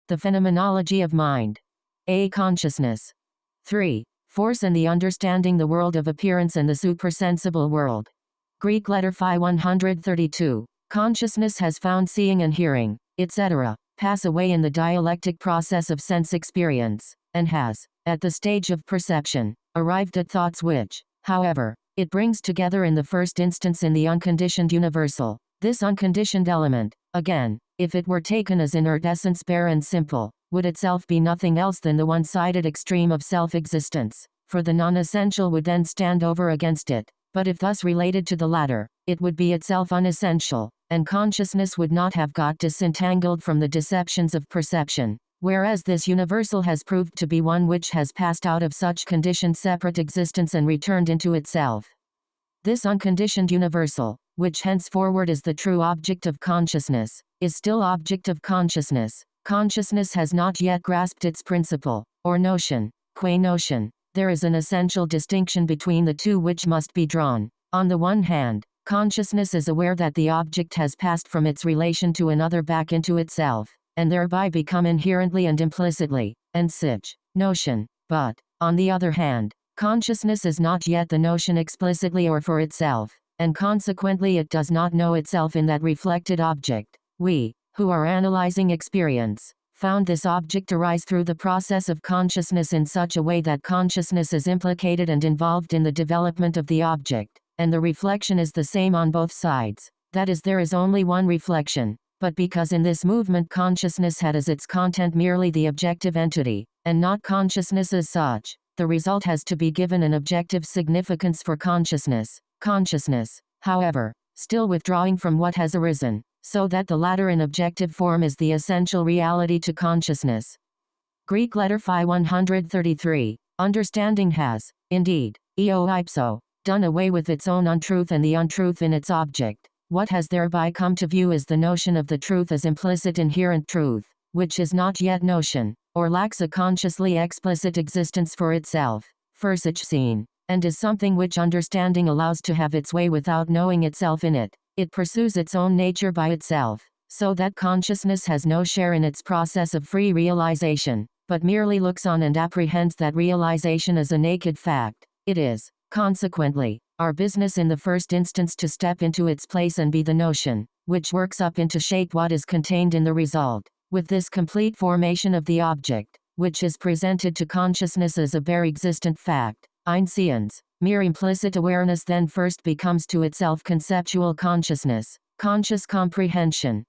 The phenomenology of mind. A. Consciousness. 3. Force and the understanding the world of appearance and the supersensible world. Greek letter phi 132. Consciousness has found seeing and hearing, etc., pass away in the dialectic process of sense experience, and has, at the stage of perception, arrived at thoughts which, however, it brings together in the first instance in the unconditioned universal. This unconditioned element, again, if it were taken as inert essence bare and simple, would itself be nothing else than the one-sided extreme of self-existence, for the non-essential would then stand over against it. But if thus related to the latter, it would be itself unessential, and consciousness would not have got disentangled from the deceptions of perception, whereas this universal has proved to be one which has passed out of such conditioned separate existence and returned into itself. This unconditioned universal, which henceforward is the true object of consciousness, is still object of consciousness. Consciousness has not yet grasped its principle, or notion, qua notion. There is an essential distinction between the two which must be drawn. On the one hand, consciousness is aware that the object has passed from its relation to another back into itself, and thereby become inherently and implicitly, and sich, notion. But, on the other hand, consciousness is not yet the notion explicitly or for itself, and consequently it does not know itself in that reflected object. We, who are analyzing experience, found this object arise through the process of consciousness in such a way that consciousness is implicated and involved in the development of the object, and the reflection is the same on both sides. That is, there is only one reflection, but because in this movement consciousness had as its content merely the objective entity, and not consciousness as such, the result has to be given an objective significance for consciousness. Consciousness, however, still withdrawing from what has arisen, so that the latter in objective form is the essential reality to consciousness. Greek letter phi 133. Understanding has, indeed, eo ipso, done away with its own untruth and the untruth in its object. What has thereby come to view is the notion of the truth as implicit inherent truth, which is not yet notion, or lacks a consciously explicit existence for itself, Versuchsehen, and is something which understanding allows to have its way without knowing itself in it. It pursues its own nature by itself, so that consciousness has no share in its process of free realization, but merely looks on and apprehends that realization as a naked fact. It is, consequently, our business in the first instance to step into its place and be the notion, which works up into shape what is contained in the result. With this complete formation of the object, which is presented to consciousness as a bare existent fact, Einsehen's, mere implicit awareness then first becomes to itself conceptual consciousness, conscious comprehension.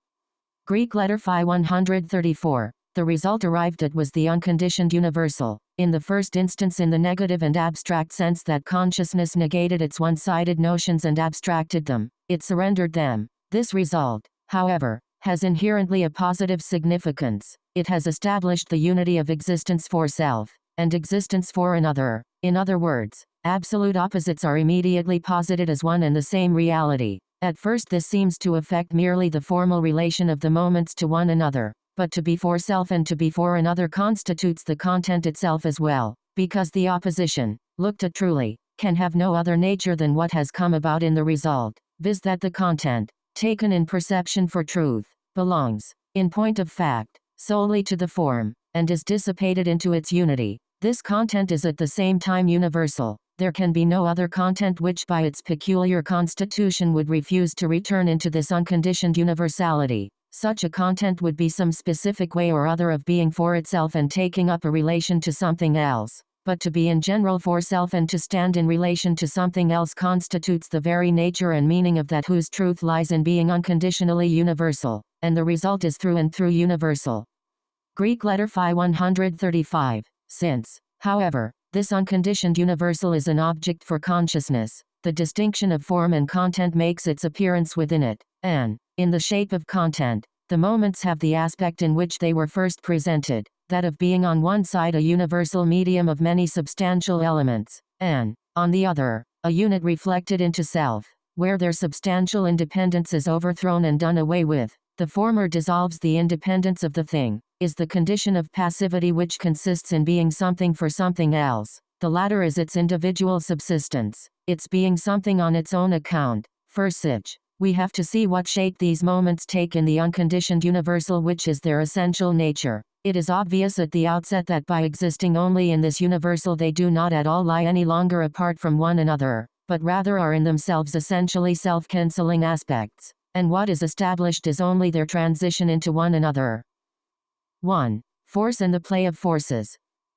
Greek letter phi 134. The result arrived at was the unconditioned universal, in the first instance in the negative and abstract sense that consciousness negated its one-sided notions and abstracted them, it surrendered them. This result, however, has inherently a positive significance. It has established the unity of existence for self, and existence for another. In other words, absolute opposites are immediately posited as one and the same reality. At first this seems to affect merely the formal relation of the moments to one another, but to be for self and to be for another constitutes the content itself as well, because the opposition, looked at truly, can have no other nature than what has come about in the result, viz. That the content, taken in perception for truth, belongs, in point of fact, solely to the form, and is dissipated into its unity. This content is at the same time universal. There can be no other content which by its peculiar constitution would refuse to return into this unconditioned universality. Such a content would be some specific way or other of being for itself and taking up a relation to something else. But to be in general for self and to stand in relation to something else constitutes the very nature and meaning of that whose truth lies in being unconditionally universal, and the result is through and through universal. Greek letter phi 135. Since, however, this unconditioned universal is an object for consciousness, the distinction of form and content makes its appearance within it, and, in the shape of content, the moments have the aspect in which they were first presented, that of being on one side a universal medium of many substantial elements, and, on the other, a unit reflected into self, where their substantial independence is overthrown and done away with. The former dissolves the independence of the thing, is the condition of passivity which consists in being something for something else. The latter is its individual subsistence, its being something on its own account. Versuch. We have to see what shape these moments take in the unconditioned universal which is their essential nature. It is obvious at the outset that by existing only in this universal they do not at all lie any longer apart from one another, but rather are in themselves essentially self-cancelling aspects, and what is established is only their transition into one another. 1. Force and the play of forces.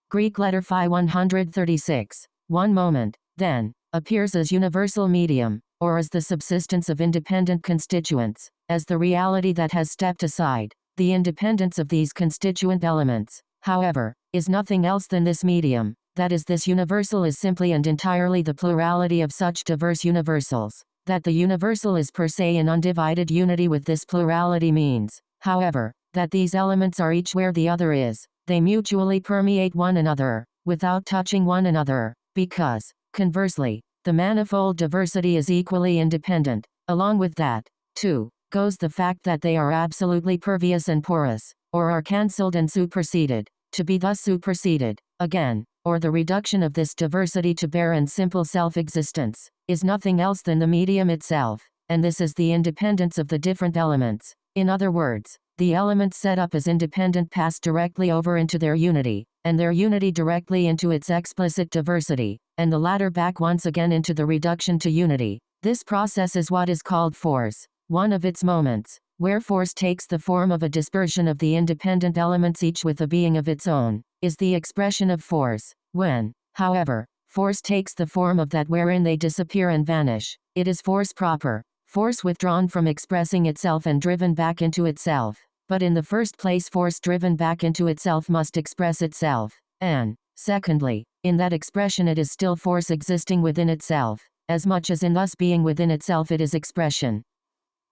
Greek letter phi 136. One moment, then, appears as universal medium, or as the subsistence of independent constituents, as the reality that has stepped aside. The independence of these constituent elements, however, is nothing else than this medium, that is, this universal is simply and entirely the plurality of such diverse universals. That the universal is per se in undivided unity with this plurality means, however, that these elements are each where the other is. They mutually permeate one another, without touching one another, because, conversely, the manifold diversity is equally independent. Along with that, too, goes the fact that they are absolutely pervious and porous, or are cancelled and superseded. To be thus superseded, again, or the reduction of this diversity to bare and simple self-existence, is nothing else than the medium itself, and this is the independence of the different elements. In other words, the elements set up as independent pass directly over into their unity, and their unity directly into its explicit diversity, and the latter back once again into the reduction to unity. This process is what is called force. One of its moments, where force takes the form of a dispersion of the independent elements each with a being of its own, is the expression of force. When, however, force takes the form of that wherein they disappear and vanish, it is force proper, force withdrawn from expressing itself and driven back into itself. But in the first place, force driven back into itself must express itself, and, secondly, in that expression it is still force existing within itself, as much as in thus being within itself it is expression.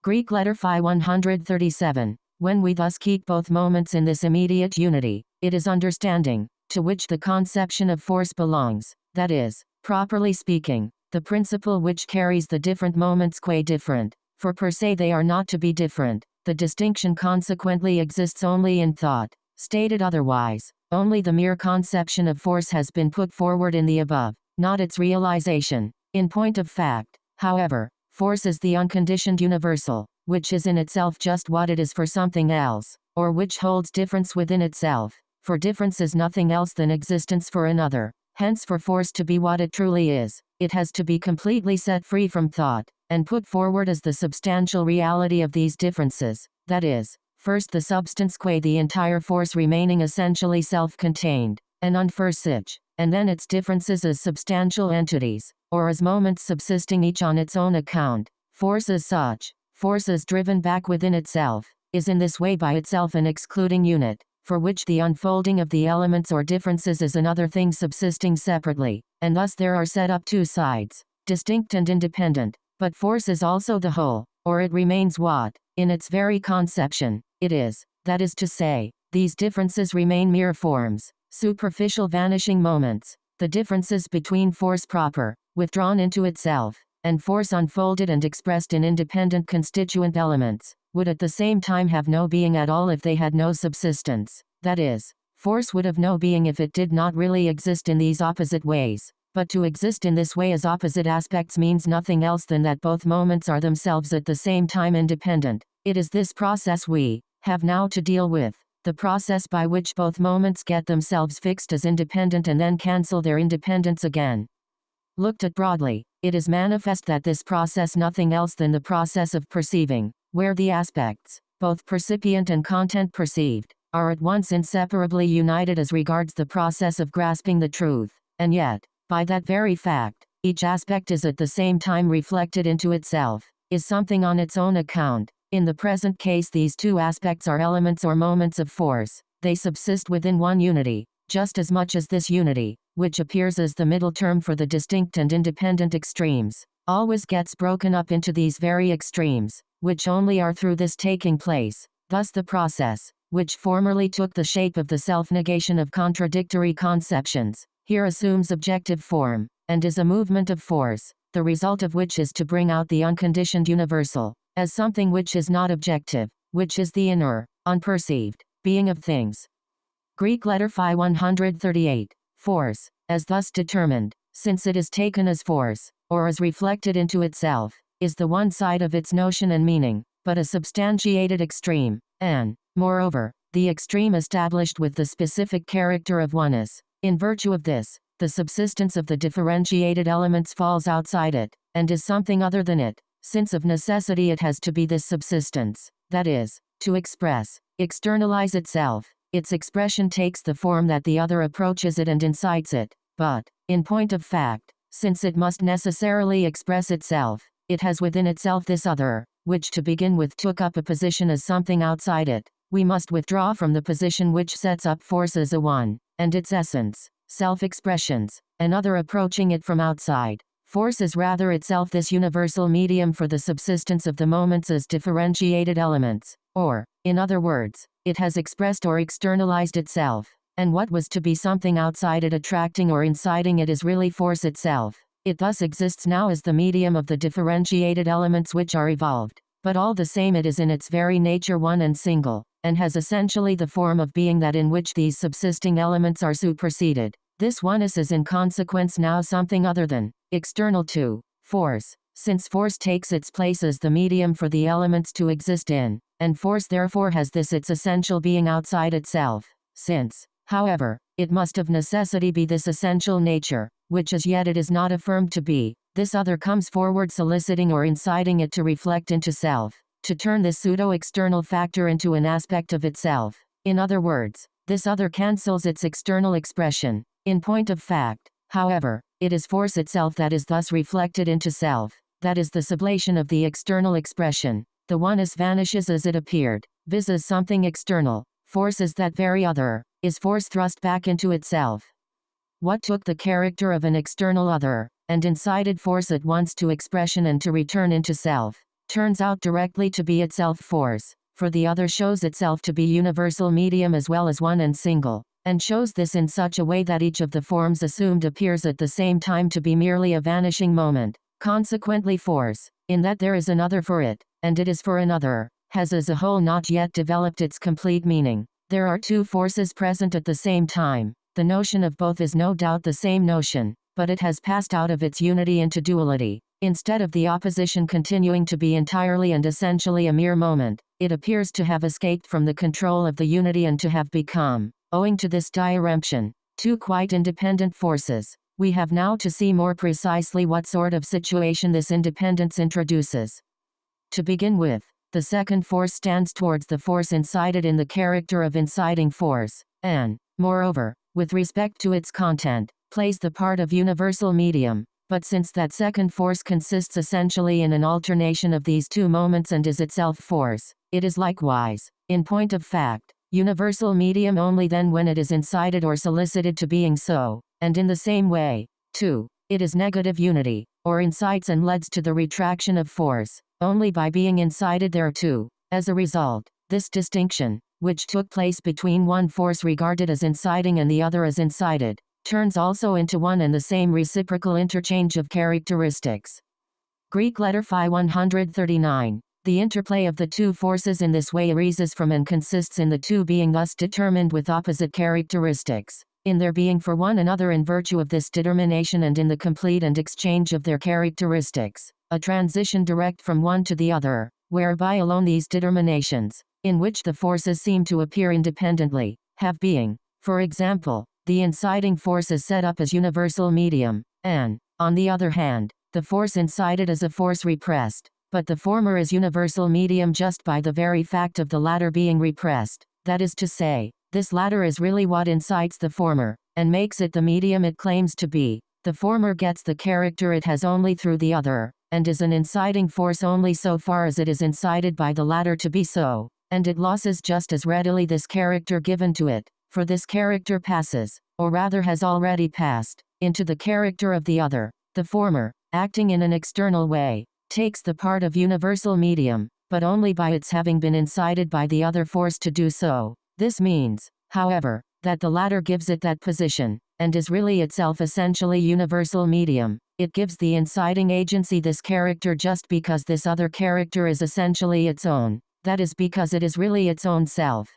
Greek letter phi 137. When we thus keep both moments in this immediate unity, it is understanding, to which the conception of force belongs, that is, properly speaking, the principle which carries the different moments qua different, for per se they are not to be different. The distinction consequently exists only in thought. Stated otherwise, only the mere conception of force has been put forward in the above, not its realization. In point of fact, however, force is the unconditioned universal, which is in itself just what it is for something else, or which holds difference within itself, for difference is nothing else than existence for another. Hence for force to be what it truly is, it has to be completely set free from thought, and put forward as the substantial reality of these differences, that is, first the substance qua the entire force remaining essentially self-contained, and unforsich, and then its differences as substantial entities, or as moments subsisting each on its own account. Force as such, force as driven back within itself, is in this way by itself an excluding unit, for which the unfolding of the elements or differences is another thing subsisting separately, and thus there are set up two sides, distinct and independent. But force is also the whole, or it remains what, in its very conception, it is. That is to say, these differences remain mere forms, superficial vanishing moments. The differences between force proper, withdrawn into itself, and force unfolded and expressed in independent constituent elements, would at the same time have no being at all if they had no subsistence. That is, force would have no being if it did not really exist in these opposite ways. But to exist in this way as opposite aspects means nothing else than that both moments are themselves at the same time independent. It is this process we have now to deal with, the process by which both moments get themselves fixed as independent and then cancel their independence again. Looked at broadly, it is manifest that this process nothing else than the process of perceiving, where the aspects, both percipient and content perceived, are at once inseparably united as regards the process of grasping the truth, and yet, by that very fact, each aspect is at the same time reflected into itself, is something on its own account. In the present case these two aspects are elements or moments of force. They subsist within one unity, just as much as this unity, which appears as the middle term for the distinct and independent extremes, always gets broken up into these very extremes, which only are through this taking place. Thus the process, which formerly took the shape of the self-negation of contradictory conceptions, here assumes objective form, and is a movement of force, the result of which is to bring out the unconditioned universal, as something which is not objective, which is the inner, unperceived, being of things. Greek letter phi 138. Force, as thus determined, since it is taken as force, or as reflected into itself, is the one side of its notion and meaning, but a substantiated extreme, and, moreover, the extreme established with the specific character of oneness. In virtue of this, the subsistence of the differentiated elements falls outside it, and is something other than it, since of necessity it has to be this subsistence, that is, to express, externalize itself. Its expression takes the form that the other approaches it and incites it, but, in point of fact, since it must necessarily express itself, it has within itself this other, which to begin with took up a position as something outside it. We must withdraw from the position which sets up force as a one, and its essence, self-expressions, and other approaching it from outside. Force is rather itself this universal medium for the subsistence of the moments as differentiated elements, or, in other words, it has expressed or externalized itself, and what was to be something outside it attracting or inciting it is really force itself. It thus exists now as the medium of the differentiated elements which are evolved, but all the same it is in its very nature one and single, and has essentially the form of being that in which these subsisting elements are superseded. This oneness is in consequence now something other than, external to, force, since force takes its place as the medium for the elements to exist in, and force therefore has this its essential being outside itself, since, however, it must of necessity be this essential nature, which as yet it is not affirmed to be, this other comes forward soliciting or inciting it to reflect into self, to turn this pseudo-external factor into an aspect of itself. In other words, this other cancels its external expression. In point of fact, however, it is force itself that is thus reflected into self, that is the sublation of the external expression. The oneness vanishes as it appeared, viz. As something external. Force is that very other, is force thrust back into itself. What took the character of an external other, and incited force at once to expression and to return into self, turns out directly to be itself force, for the other shows itself to be universal medium as well as one and single, and shows this in such a way that each of the forms assumed appears at the same time to be merely a vanishing moment. Consequently force, in that there is another for it, and it is for another, has as a whole not yet developed its complete meaning. There are two forces present at the same time. The notion of both is no doubt the same notion, but it has passed out of its unity into duality. Instead of the opposition continuing to be entirely and essentially a mere moment, it appears to have escaped from the control of the unity and to have become, owing to this diremption, two quite independent forces. We have now to see more precisely what sort of situation this independence introduces. To begin with, the second force stands towards the force incited in the character of inciting force, and, moreover, with respect to its content, plays the part of universal medium. But since that second force consists essentially in an alternation of these two moments and is itself force, it is likewise, in point of fact, universal medium only then when it is incited or solicited to being so, and in the same way, too, it is negative unity, or incites and leads to the retraction of force, only by being incited thereto. As a result, this distinction, which took place between one force regarded as inciting and the other as incited, turns also into one and the same reciprocal interchange of characteristics. Greek letter Phi 139. The interplay of the two forces in this way arises from and consists in the two being thus determined with opposite characteristics, in their being for one another in virtue of this determination and in the complete and exchange of their characteristics, a transition direct from one to the other, whereby alone these determinations, in which the forces seem to appear independently, have being. For example, the inciting force is set up as universal medium, and, on the other hand, the force incited as a force repressed, but the former is universal medium just by the very fact of the latter being repressed. That is to say, this latter is really what incites the former, and makes it the medium it claims to be. The former gets the character it has only through the other, and is an inciting force only so far as it is incited by the latter to be so, and it loses just as readily this character given to it, for this character passes, or rather has already passed, into the character of the other. The former, acting in an external way, takes the part of universal medium, but only by its having been incited by the other force to do so. This means, however, that the latter gives it that position, and is really itself essentially universal medium. It gives the inciting agency this character just because this other character is essentially its own, that is because it is really its own self.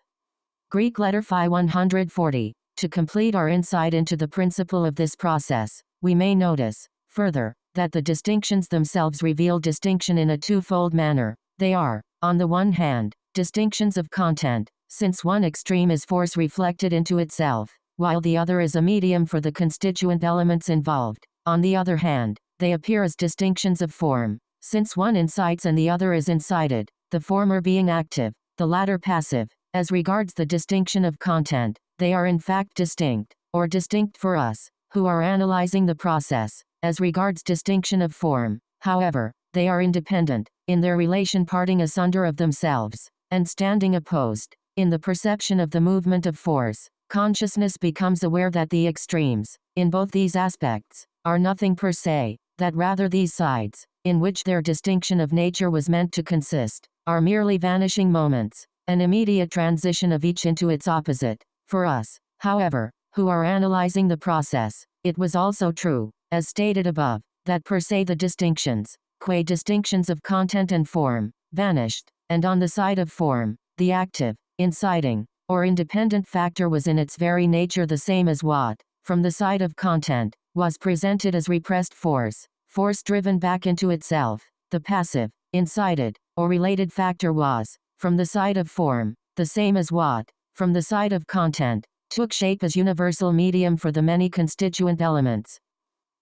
Greek letter Phi 140. To complete our insight into the principle of this process, we may notice, further, that the distinctions themselves reveal distinction in a twofold manner. They are, on the one hand, distinctions of content, since one extreme is force reflected into itself, while the other is a medium for the constituent elements involved. On the other hand, they appear as distinctions of form, since one incites and the other is incited, the former being active, the latter passive. As regards the distinction of content, they are in fact distinct, or distinct for us, who are analyzing the process. As regards distinction of form, however, they are independent, in their relation parting asunder of themselves, and standing opposed. In the perception of the movement of force, consciousness becomes aware that the extremes, in both these aspects, are nothing per se, that rather these sides, in which their distinction of nature was meant to consist, are merely vanishing moments, an immediate transition of each into its opposite. For us, however, who are analyzing the process, it was also true, as stated above, that per se the distinctions, qua distinctions of content and form, vanished, and on the side of form, the active, inciting, or independent factor was in its very nature the same as what, from the side of content, was presented as repressed force, force driven back into itself. The passive, incited, or related factor was, from the side of form, the same as what, from the side of content, took shape as universal medium for the many constituent elements.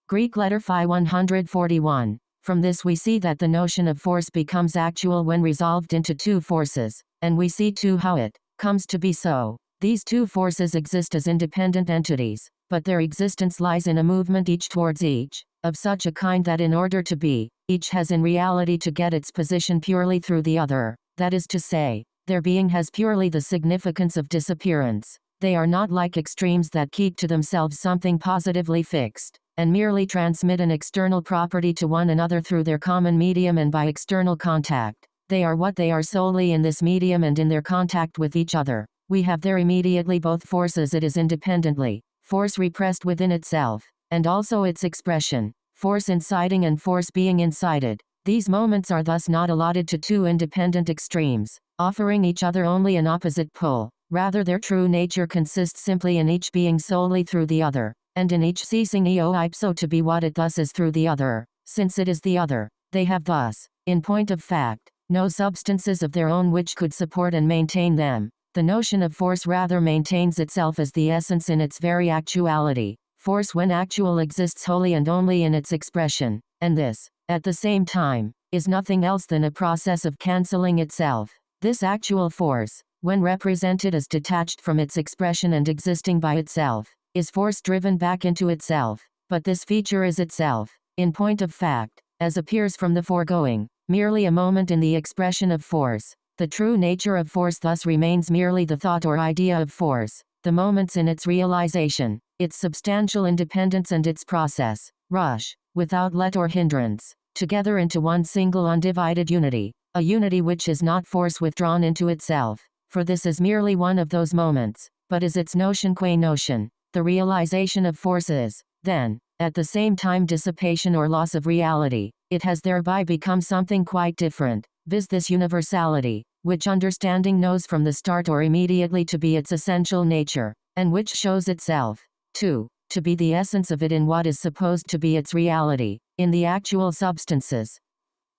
Greek letter phi 141. From this we see that the notion of force becomes actual when resolved into two forces, and we see too how it comes to be so. These two forces exist as independent entities, but their existence lies in a movement each towards each, of such a kind that in order to be, each has in reality to get its position purely through the other, that is to say, their being has purely the significance of disappearance. They are not like extremes that keep to themselves something positively fixed, and merely transmit an external property to one another through their common medium and by external contact. They are what they are solely in this medium and in their contact with each other. We have there immediately both forces it is independently, force repressed within itself, and also its expression, force inciting and force being incited. These moments are thus not allotted to two independent extremes, offering each other only an opposite pull. Rather their true nature consists simply in each being solely through the other, and in each ceasing eo ipso to be what it thus is through the other. Since it is the other, they have thus, in point of fact, no substances of their own which could support and maintain them. The notion of force rather maintains itself as the essence in its very actuality. Force when actual exists wholly and only in its expression, and this, at the same time, is nothing else than a process of cancelling itself. This actual force, when represented as detached from its expression and existing by itself, is force driven back into itself, but this feature is itself, in point of fact, as appears from the foregoing, merely a moment in the expression of force. The true nature of force thus remains merely the thought or idea of force, the moments in its realization, its substantial independence and its process, rush, without let or hindrance, together into one single undivided unity, a unity which is not force withdrawn into itself, for this is merely one of those moments, but is its notion qua notion. The realization of force is, then, at the same time dissipation or loss of reality. It has thereby become something quite different, viz. This universality, which understanding knows from the start or immediately to be its essential nature, and which shows itself, too, to be the essence of it in what is supposed to be its reality, in the actual substances.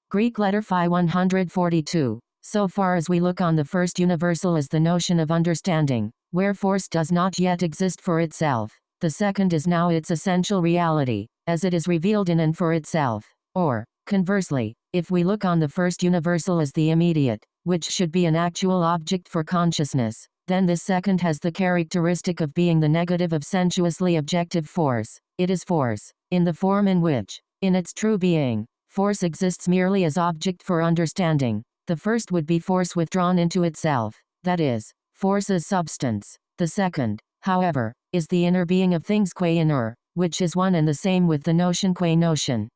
Greek letter phi 142. So far as we look on the first universal as the notion of understanding, where force does not yet exist for itself, the second is now its essential reality, as it is revealed in and for itself. Or, conversely, if we look on the first universal as the immediate, which should be an actual object for consciousness, then this second has the characteristic of being the negative of sensuously objective force. It is force, in the form in which, in its true being, force exists merely as object for understanding. The first would be force withdrawn into itself, that is, force as substance. The second, however, is the inner being of things qua inner, which is one and the same with the notion qua notion.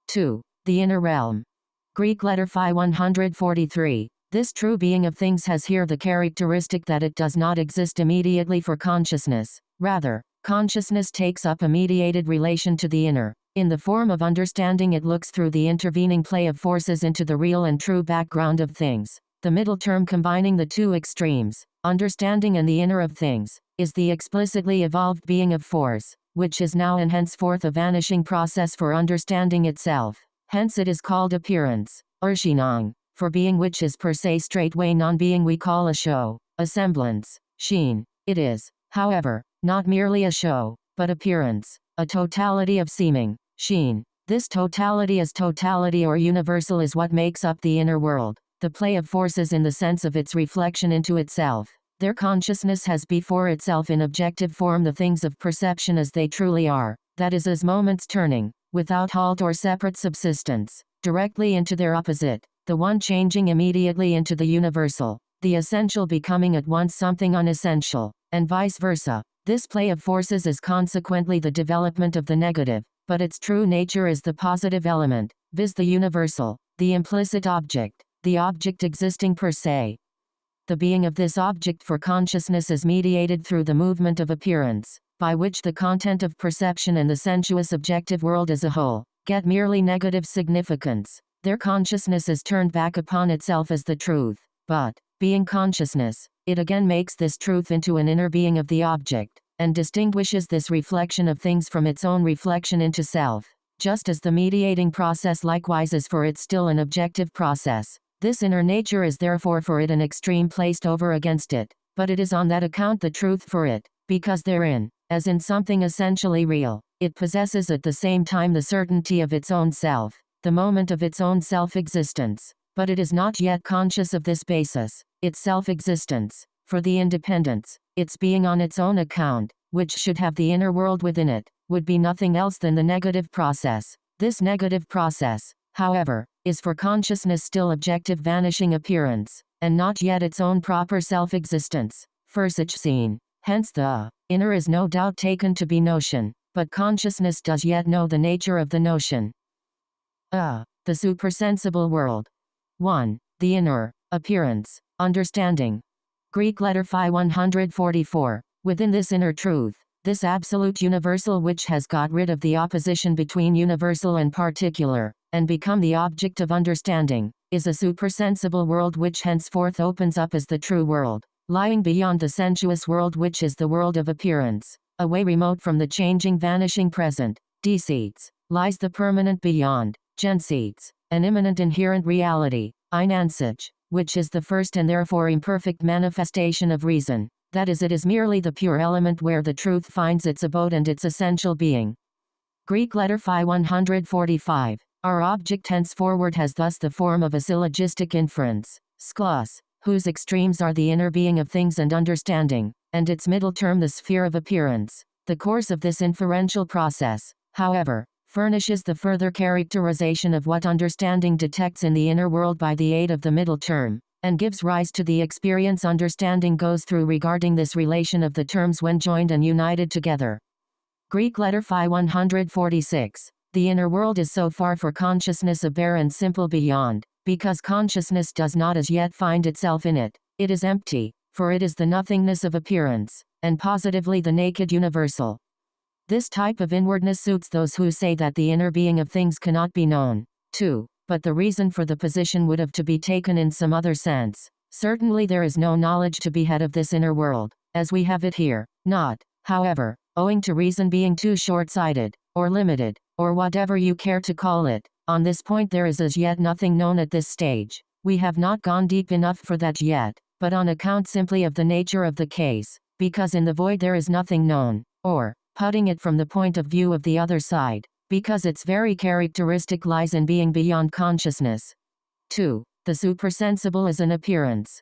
2. The inner realm. Greek letter phi 143. This true being of things has here the characteristic that it does not exist immediately for consciousness. Rather, consciousness takes up a mediated relation to the inner. In the form of understanding it looks through the intervening play of forces into the real and true background of things. The middle term combining the two extremes, understanding and the inner of things, is the explicitly evolved being of force, which is now and henceforth a vanishing process for understanding itself. Hence it is called appearance, Erscheinung, for being which is per se straightway non-being we call a show. a semblance, sheen. It is, however, not merely a show, but appearance, a totality of seeming, sheen. This totality as totality or universal is what makes up the inner world, the play of forces in the sense of its reflection into itself. Their consciousness has before itself in objective form the things of perception as they truly are, that is as moments turning, without halt or separate subsistence, directly into their opposite, the one changing immediately into the universal, the essential becoming at once something unessential, and vice versa. This play of forces is consequently the development of the negative, but its true nature is the positive element, viz. The universal, the implicit object, the object existing per se. The being of this object for consciousness is mediated through the movement of appearance, by which the content of perception and the sensuous objective world as a whole get merely negative significance. Their consciousness is turned back upon itself as the truth, but, being consciousness, it again makes this truth into an inner being of the object, and distinguishes this reflection of things from its own reflection into self, just as the mediating process likewise is for it still an objective process. This inner nature is therefore for it an extreme placed over against it, but it is on that account the truth for it, because therein, as in something essentially real, it possesses at the same time the certainty of its own self, the moment of its own self-existence, but it is not yet conscious of this basis, its self-existence, for the independence, its being on its own account, which should have the inner world within it, would be nothing else than the negative process. This negative process, however, is for consciousness still objective vanishing appearance, and not yet its own proper self-existence, Versuchsehen. Hence the inner is no doubt taken to be notion, but consciousness does yet know the nature of the notion. The supersensible world. 1. The inner appearance, understanding. Greek letter phi 144. Within this inner truth, this absolute universal which has got rid of the opposition between universal and particular, and become the object of understanding, is a supersensible world which henceforth opens up as the true world, lying beyond the sensuous world which is the world of appearance, away remote from the changing vanishing present, Deceits, lies the permanent beyond, Jenseits, an immanent inherent reality, Einansicht, which is the first and therefore imperfect manifestation of reason, that is it is merely the pure element where the truth finds its abode and its essential being. Greek letter phi 145. Our object henceforward has thus the form of a syllogistic inference, sklos, whose extremes are the inner being of things and understanding, and its middle term the sphere of appearance. The course of this inferential process, however, furnishes the further characterization of what understanding detects in the inner world by the aid of the middle term, and gives rise to the experience understanding goes through regarding this relation of the terms when joined and united together. Greek letter phi 146. The inner world is so far for consciousness a bare and simple beyond, because consciousness does not as yet find itself in it. It is empty, for it is the nothingness of appearance, and positively the naked universal. This type of inwardness suits those who say that the inner being of things cannot be known. 2. But the reason for the position would have to be taken in some other sense. Certainly there is no knowledge to be had of this inner world, as we have it here, not, however, owing to reason being too short-sighted, or limited, or whatever you care to call it. On this point there is as yet nothing known at this stage. We have not gone deep enough for that yet, but on account simply of the nature of the case, because in the void there is nothing known, or, putting it from the point of view of the other side, because its very characteristic lies in being beyond consciousness. 2. The supersensible is an appearance.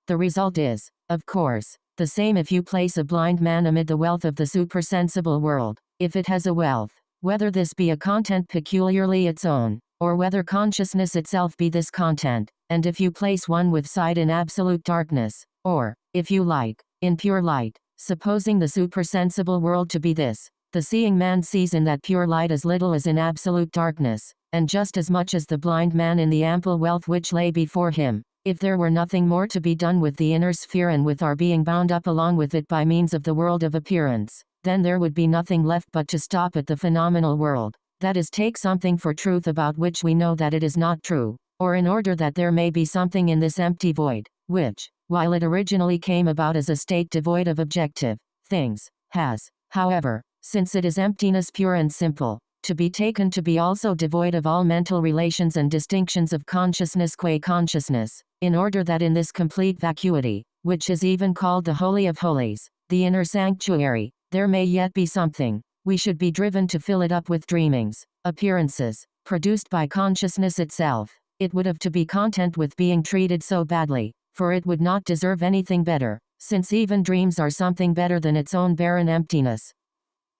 The result is, of course, the same if you place a blind man amid the wealth of the supersensible world, if it has a wealth, whether this be a content peculiarly its own, or whether consciousness itself be this content, and if you place one with sight in absolute darkness, or, if you like, in pure light, supposing the supersensible world to be this, the seeing man sees in that pure light as little as in absolute darkness, and just as much as the blind man in the ample wealth which lay before him. If there were nothing more to be done with the inner sphere and with our being bound up along with it by means of the world of appearance, then there would be nothing left but to stop at the phenomenal world, that is, take something for truth about which we know that it is not true, or in order that there may be something in this empty void, which, while it originally came about as a state devoid of objective things, has, however, since it is emptiness pure and simple, to be taken to be also devoid of all mental relations and distinctions of consciousness qua consciousness, in order that in this complete vacuity, which is even called the Holy of Holies, the inner sanctuary, there may yet be something. We should be driven to fill it up with dreamings, appearances, produced by consciousness itself. It would have to be content with being treated so badly, for it would not deserve anything better, since even dreams are something better than its own barren emptiness.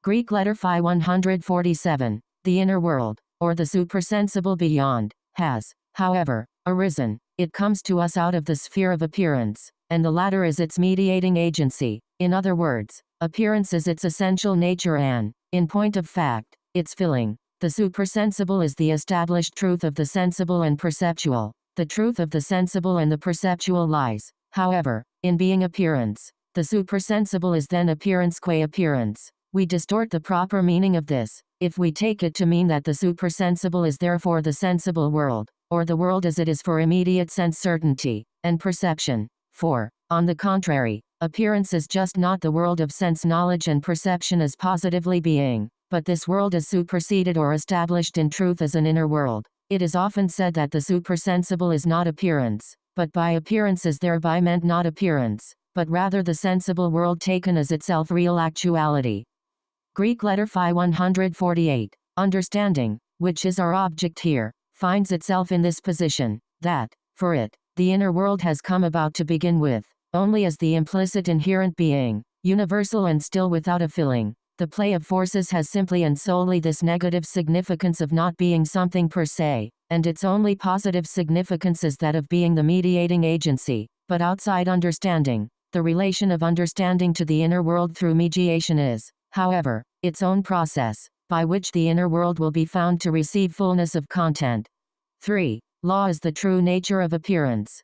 Greek letter Phi 147. The inner world, or the supersensible beyond, has, however, arisen. It comes to us out of the sphere of appearance, and the latter is its mediating agency. In other words, appearance is its essential nature and, in point of fact, its filling. The supersensible is the established truth of the sensible and perceptual. The truth of the sensible and the perceptual lies, however, in being appearance. The supersensible is then appearance qua appearance. We distort the proper meaning of this, if we take it to mean that the supersensible is therefore the sensible world, or the world as it is for immediate sense certainty, and perception. For, on the contrary, appearance is just not the world of sense knowledge and perception as positively being, but this world is superseded or established in truth as an inner world. It is often said that the supersensible is not appearance, but by appearance is thereby meant not appearance, but rather the sensible world taken as itself real actuality. Greek letter Phi 148. Understanding, which is our object here, finds itself in this position, that, for it, the inner world has come about to begin with, only as the implicit inherent being, universal and still without a filling. The play of forces has simply and solely this negative significance of not being something per se, and its only positive significance is that of being the mediating agency, but outside understanding. The relation of understanding to the inner world through mediation is, however, its own process, by which the inner world will be found to receive fullness of content. 3. Law is the true nature of appearance.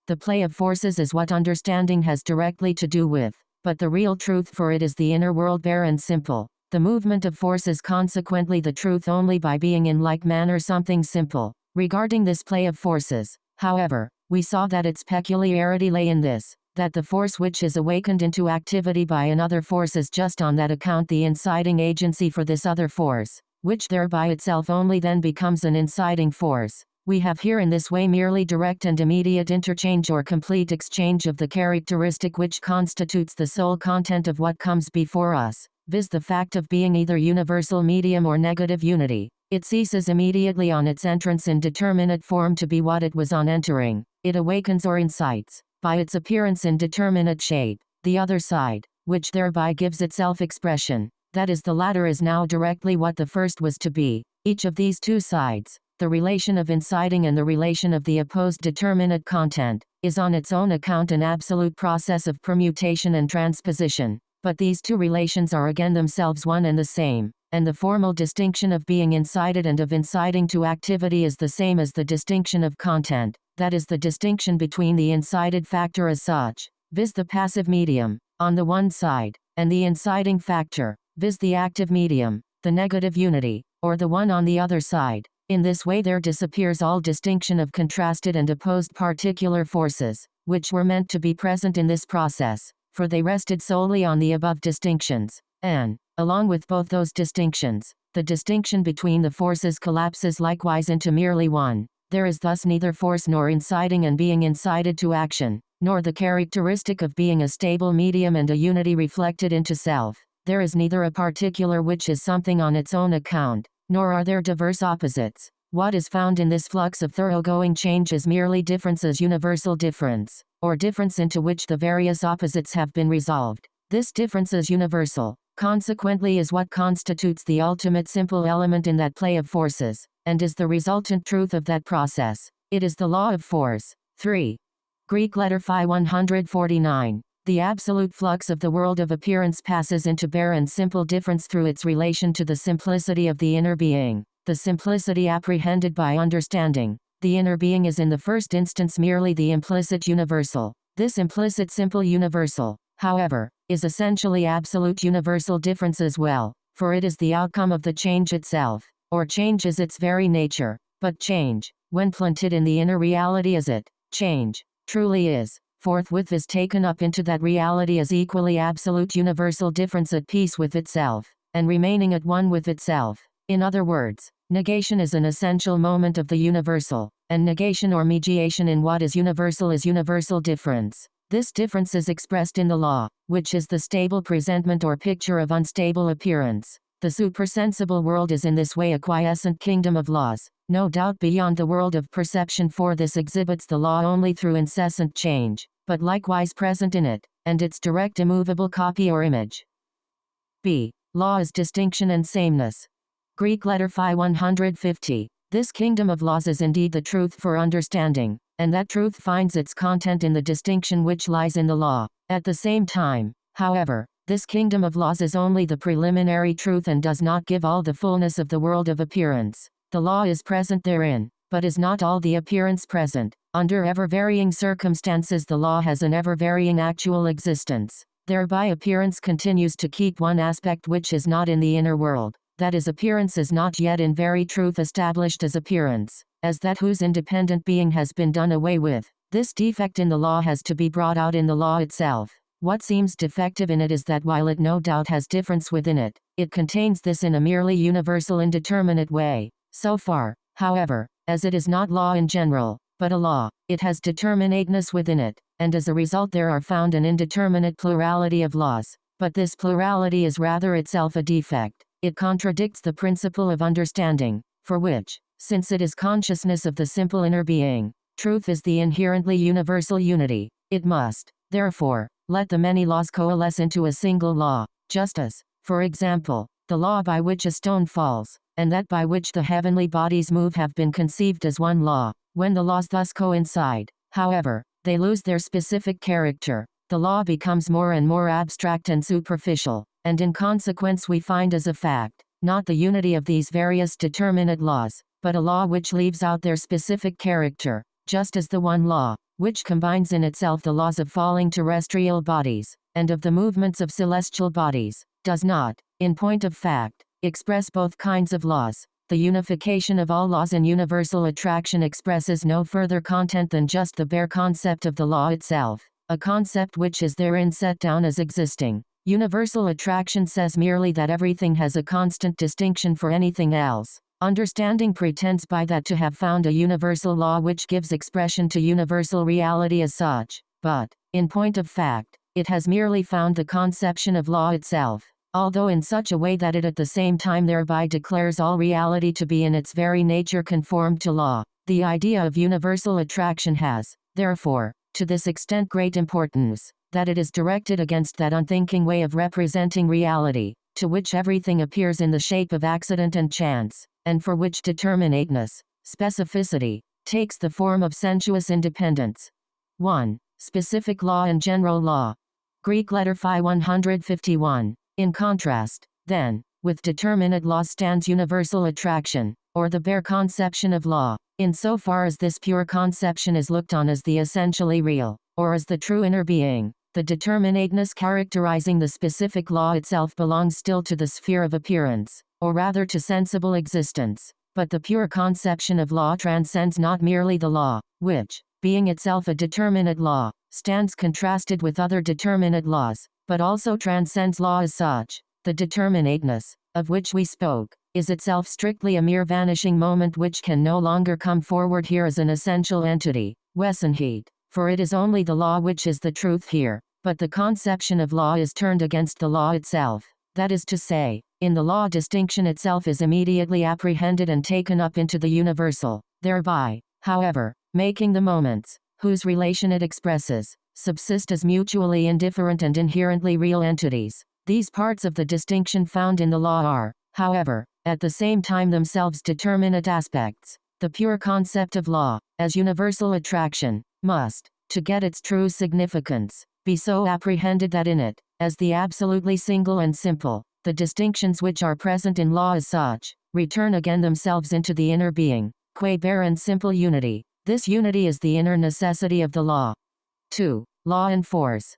The play of forces is what understanding has directly to do with, but the real truth for it is the inner world bare and simple. The movement of force is consequently the truth only by being in like manner something simple. Regarding this play of forces, however, we saw that its peculiarity lay in this, that the force which is awakened into activity by another force is just on that account the inciting agency for this other force, which thereby itself only then becomes an inciting force. We have here in this way merely direct and immediate interchange or complete exchange of the characteristic which constitutes the sole content of what comes before us, viz. The fact of being either universal medium or negative unity. It ceases immediately on its entrance in determinate form to be what it was on entering. It awakens or incites, by its appearance in determinate shape, the other side, which thereby gives itself expression. That is, the latter is now directly what the first was to be. Each of these two sides, the relation of inciting and the relation of the opposed determinate content, is on its own account an absolute process of permutation and transposition, but these two relations are again themselves one and the same, and the formal distinction of being incited and of inciting to activity is the same as the distinction of content, that is the distinction between the incited factor as such, viz. The passive medium, on the one side, and the inciting factor, viz. The active medium, the negative unity, or the one on the other side. In this way there disappears all distinction of contrasted and opposed particular forces, which were meant to be present in this process, for they rested solely on the above distinctions, and, along with both those distinctions, the distinction between the forces collapses likewise into merely one. There is thus neither force nor inciting and being incited to action, nor the characteristic of being a stable medium and a unity reflected into self. There is neither a particular which is something on its own account, nor are there diverse opposites. What is found in this flux of thoroughgoing change is merely difference as universal difference, or difference into which the various opposites have been resolved. This difference as universal, consequently, is what constitutes the ultimate simple element in that play of forces, and is the resultant truth of that process. It is the law of force. 3. Greek letter Phi 149. The absolute flux of the world of appearance passes into bare and simple difference through its relation to the simplicity of the inner being, the simplicity apprehended by understanding. The inner being is in the first instance merely the implicit universal. This implicit simple universal, however, is essentially absolute universal difference as well, for it is the outcome of the change itself, or change is its very nature. But change, when planted in the inner reality as it, change, truly is, forthwith is taken up into that reality as equally absolute universal difference at peace with itself, and remaining at one with itself. In other words, negation is an essential moment of the universal, and negation or mediation in what is universal is universal difference. This difference is expressed in the law, which is the stable presentment or picture of unstable appearance. The supersensible world is in this way a quiescent kingdom of laws, no doubt beyond the world of perception, for this exhibits the law only through incessant change, but likewise present in it, and its direct immovable copy or image. b. Law is distinction and sameness. Greek letter phi 150. This kingdom of laws is indeed the truth for understanding, and that truth finds its content in the distinction which lies in the law. At the same time, however, this kingdom of laws is only the preliminary truth and does not give all the fullness of the world of appearance. The law is present therein, but is not all the appearance present. Under ever-varying circumstances the law has an ever-varying actual existence. Thereby appearance continues to keep one aspect which is not in the inner world. That is, appearance is not yet in very truth established as appearance, as that whose independent being has been done away with. This defect in the law has to be brought out in the law itself. What seems defective in it is that while it no doubt has difference within it, it contains this in a merely universal indeterminate way. So far, however, as it is not law in general, but a law, it has determinateness within it, and as a result there are found an indeterminate plurality of laws. But this plurality is rather itself a defect. It contradicts the principle of understanding, for which, since it is consciousness of the simple inner being, truth is the inherently universal unity, it must, therefore, let the many laws coalesce into a single law, just as, for example, the law by which a stone falls, and that by which the heavenly bodies move have been conceived as one law. When the laws thus coincide, however, they lose their specific character. The law becomes more and more abstract and superficial, and in consequence we find as a fact, not the unity of these various determinate laws, but a law which leaves out their specific character, just as the one law, which combines in itself the laws of falling terrestrial bodies, and of the movements of celestial bodies, does not, in point of fact, express both kinds of laws. The unification of all laws in universal attraction expresses no further content than just the bare concept of the law itself, a concept which is therein set down as existing. Universal attraction says merely that everything has a constant distinction for anything else. Understanding pretends by that to have found a universal law which gives expression to universal reality as such, but, in point of fact, it has merely found the conception of law itself, although in such a way that it at the same time thereby declares all reality to be in its very nature conformed to law. The idea of universal attraction has, therefore, to this extent great importance, that it is directed against that unthinking way of representing reality, to which everything appears in the shape of accident and chance, and for which determinateness, specificity, takes the form of sensuous independence. 1. Specific law and general law. Greek letter phi 151. In contrast, then, with determinate law stands universal attraction, or the bare conception of law, in so far as this pure conception is looked on as the essentially real, or as the true inner being. The determinateness characterizing the specific law itself belongs still to the sphere of appearance, or rather to sensible existence. But the pure conception of law transcends not merely the law, which, being itself a determinate law, stands contrasted with other determinate laws, but also transcends law as such. The determinateness, of which we spoke, is itself strictly a mere vanishing moment which can no longer come forward here as an essential entity, Wessenheit, for it is only the law which is the truth here. But the conception of law is turned against the law itself. That is to say, in the law distinction itself is immediately apprehended and taken up into the universal, thereby, however, making the moments, whose relation it expresses, subsist as mutually indifferent and inherently real entities. These parts of the distinction found in the law are, however, at the same time themselves determinate aspects. The pure concept of law, as universal attraction, must, to get its true significance, be so apprehended that in it, as the absolutely single and simple, the distinctions which are present in law as such, return again themselves into the inner being, qua bare and simple unity. This unity is the inner necessity of the law. 2. Law and force.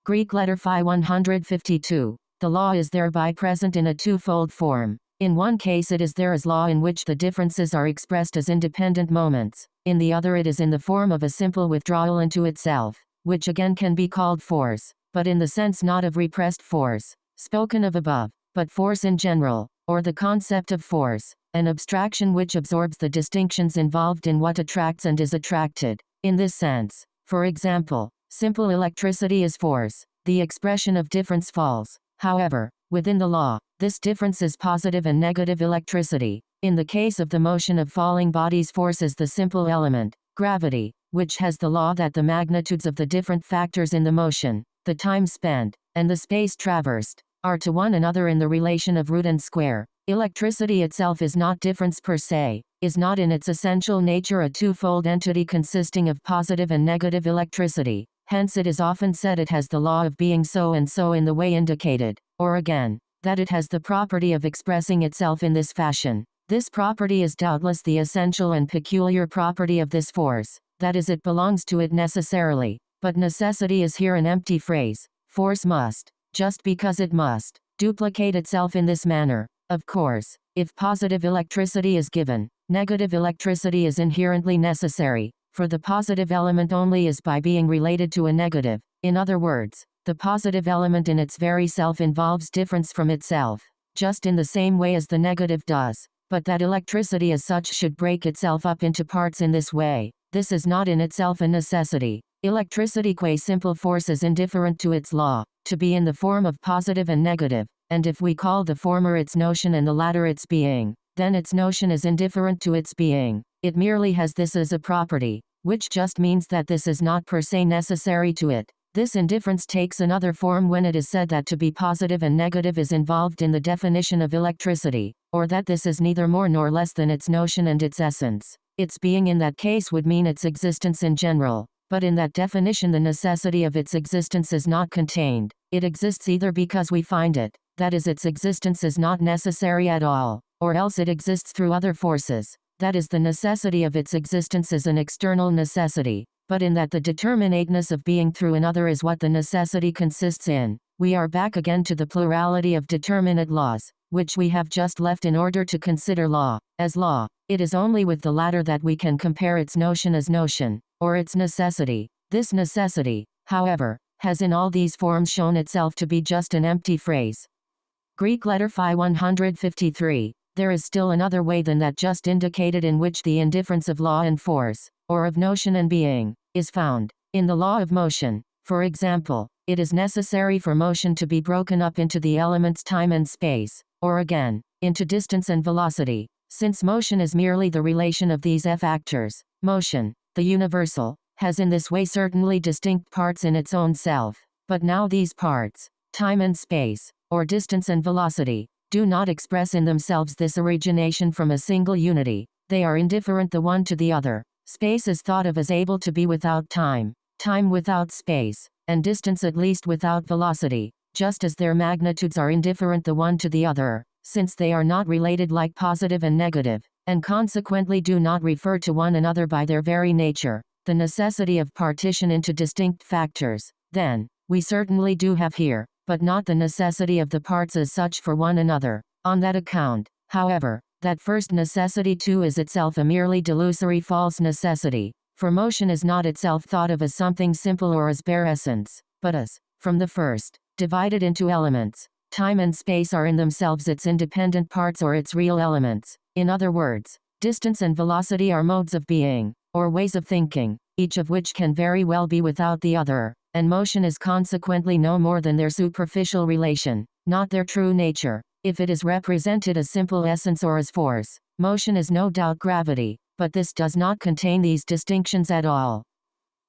Greek letter phi 152. The law is thereby present in a twofold form. In one case it is there as law in which the differences are expressed as independent moments. In the other it is in the form of a simple withdrawal into itself, which again can be called force, but in the sense not of repressed force, spoken of above, but force in general, or the concept of force, an abstraction which absorbs the distinctions involved in what attracts and is attracted. In this sense, for example, Simple electricity is force. The expression of difference falls. However, within the law, this difference is positive and negative electricity. In the case of the motion of falling bodies, force is the simple element, gravity, which has the law that the magnitudes of the different factors in the motion, the time spent, and the space traversed, are to one another in the relation of root and square. Electricity itself is not difference per se, is not in its essential nature a twofold entity consisting of positive and negative electricity. Hence it is often said it has the law of being so and so in the way indicated, or again, that it has the property of expressing itself in this fashion. This property is doubtless the essential and peculiar property of this force, that is, it belongs to it necessarily, but necessity is here an empty phrase. Force must, just because it must, duplicate itself in this manner. Of course, if positive electricity is given, negative electricity is inherently necessary, for the positive element only is by being related to a negative. In other words, the positive element in its very self involves difference from itself, just in the same way as the negative does. But that electricity as such should break itself up into parts in this way, this is not in itself a necessity. Electricity qua simple force is indifferent to its law, to be in the form of positive and negative, and if we call the former its notion and the latter its being, then its notion is indifferent to its being. It merely has this as a property, which just means that this is not per se necessary to it. This indifference takes another form when it is said that to be positive and negative is involved in the definition of electricity, or that this is neither more nor less than its notion and its essence. Its being in that case would mean its existence in general, but in that definition the necessity of its existence is not contained. It exists either because we find it, that is, its existence is not necessary at all, or else it exists through other forces, that is, the necessity of its existence is an external necessity. But in that the determinateness of being through another is what the necessity consists in. We are back again to the plurality of determinate laws, which we have just left in order to consider law as law. It is only with the latter that we can compare its notion as notion, or its necessity. This necessity, however, has in all these forms shown itself to be just an empty phrase. Greek letter phi 153. There is still another way than that just indicated in which the indifference of law and force, or of notion and being, is found. In the law of motion, for example, it is necessary for motion to be broken up into the elements time and space, or again, into distance and velocity. Since motion is merely the relation of these factors, motion, the universal, has in this way certainly distinct parts in its own self. But now these parts, time and space, or distance and velocity, do not express in themselves this origination from a single unity. They are indifferent the one to the other. Space is thought of as able to be without time, time without space, and distance at least without velocity, just as their magnitudes are indifferent the one to the other, since they are not related like positive and negative, and consequently do not refer to one another by their very nature. The necessity of partition into distinct factors, then, we certainly do have here, but not the necessity of the parts as such for one another. On that account, however, that first necessity too is itself a merely delusory false necessity, for motion is not itself thought of as something simple or as bare essence, but as, from the first, divided into elements. Time and space are in themselves its independent parts or its real elements. In other words, distance and velocity are modes of being, or ways of thinking, each of which can very well be without the other, and motion is consequently no more than their superficial relation, not their true nature. If it is represented as simple essence or as force, motion is no doubt gravity, but this does not contain these distinctions at all.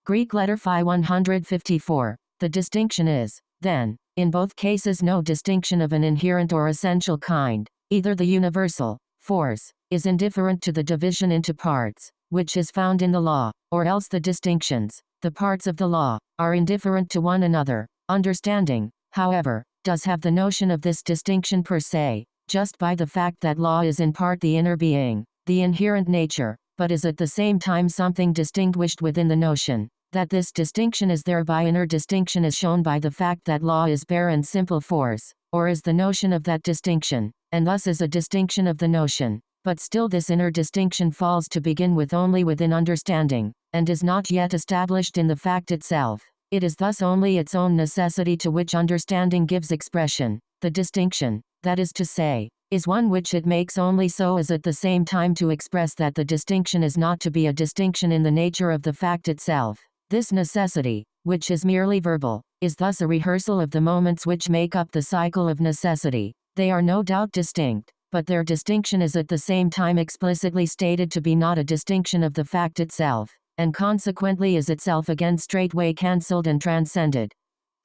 Greek letter phi 154. The distinction is, then, in both cases no distinction of an inherent or essential kind. Either the universal, force, is indifferent to the division into parts, which is found in the law, or else the distinctions, the parts of the law, are indifferent to one another. Understanding, however, does have the notion of this distinction per se, just by the fact that law is in part the inner being, the inherent nature, but is at the same time something distinguished within the notion. That this distinction is there by inner distinction is shown by the fact that law is bare and simple force, or is the notion of that distinction, and thus is a distinction of the notion. But still this inner distinction falls to begin with only within understanding, and is not yet established in the fact itself. It is thus only its own necessity to which understanding gives expression. The distinction, that is to say, is one which it makes only so as at the same time to express that the distinction is not to be a distinction in the nature of the fact itself. This necessity, which is merely verbal, is thus a rehearsal of the moments which make up the cycle of necessity. They are no doubt distinct, but their distinction is at the same time explicitly stated to be not a distinction of the fact itself, and consequently is itself again straightway cancelled and transcended.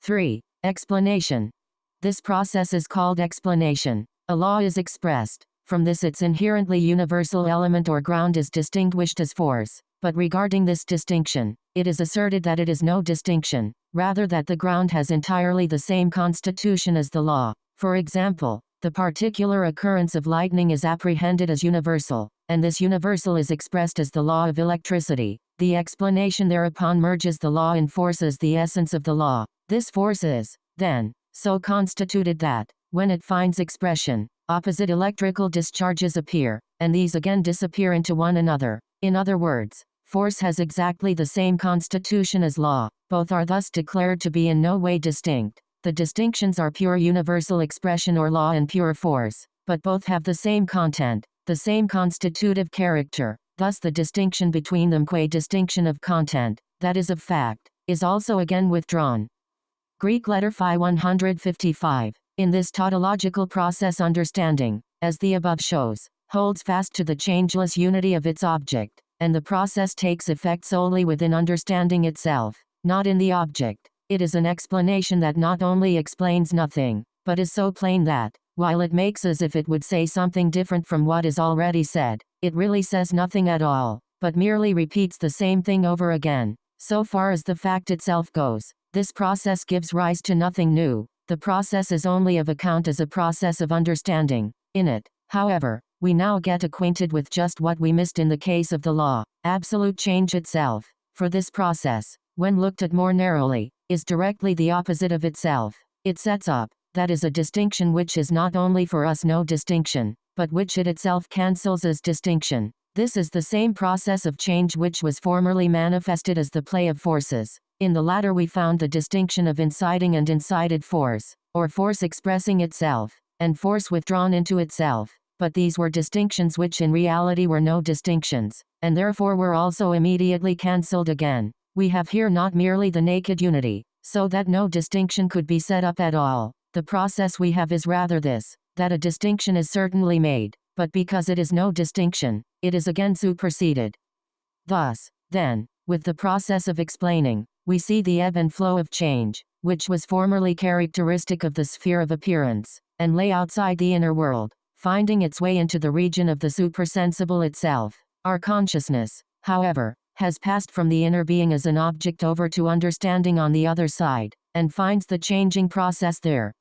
3. Explanation. This process is called explanation. A law is expressed. From this its inherently universal element or ground is distinguished as force. But regarding this distinction, it is asserted that it is no distinction, rather that the ground has entirely the same constitution as the law. For example, the particular occurrence of lightning is apprehended as universal, and this universal is expressed as the law of electricity. The explanation thereupon merges the law in force as the essence of the law. This force is, then, so constituted that, when it finds expression, opposite electrical discharges appear, and these again disappear into one another. In other words, force has exactly the same constitution as law. Both are thus declared to be in no way distinct. The distinctions are pure universal expression or law and pure force, but both have the same content, the same constitutive character. Thus the distinction between them qua distinction of content, that is of fact, is also again withdrawn. Greek letter phi 155. In this tautological process understanding, as the above shows, holds fast to the changeless unity of its object, and the process takes effect solely within understanding itself, not in the object. It is an explanation that not only explains nothing, but is so plain that, while it makes as if it would say something different from what is already said, it really says nothing at all, but merely repeats the same thing over again. So far as the fact itself goes, this process gives rise to nothing new. The process is only of account as a process of understanding. In it, however, we now get acquainted with just what we missed in the case of the law, absolute change itself. For this process, when looked at more narrowly, is directly the opposite of itself. It sets up, that is, a distinction which is not only for us no distinction, but which it itself cancels as distinction. This is the same process of change which was formerly manifested as the play of forces. In the latter we found the distinction of inciting and incited force, or force expressing itself, and force withdrawn into itself. But these were distinctions which in reality were no distinctions, and therefore were also immediately cancelled again. We have here not merely the naked unity, so that no distinction could be set up at all. The process we have is rather this, that a distinction is certainly made, but because it is no distinction, it is again superseded. Thus, then, with the process of explaining, we see the ebb and flow of change, which was formerly characteristic of the sphere of appearance, and lay outside the inner world, finding its way into the region of the supersensible itself. Our consciousness, however, has passed from the inner being as an object over to understanding on the other side, and finds the changing process there.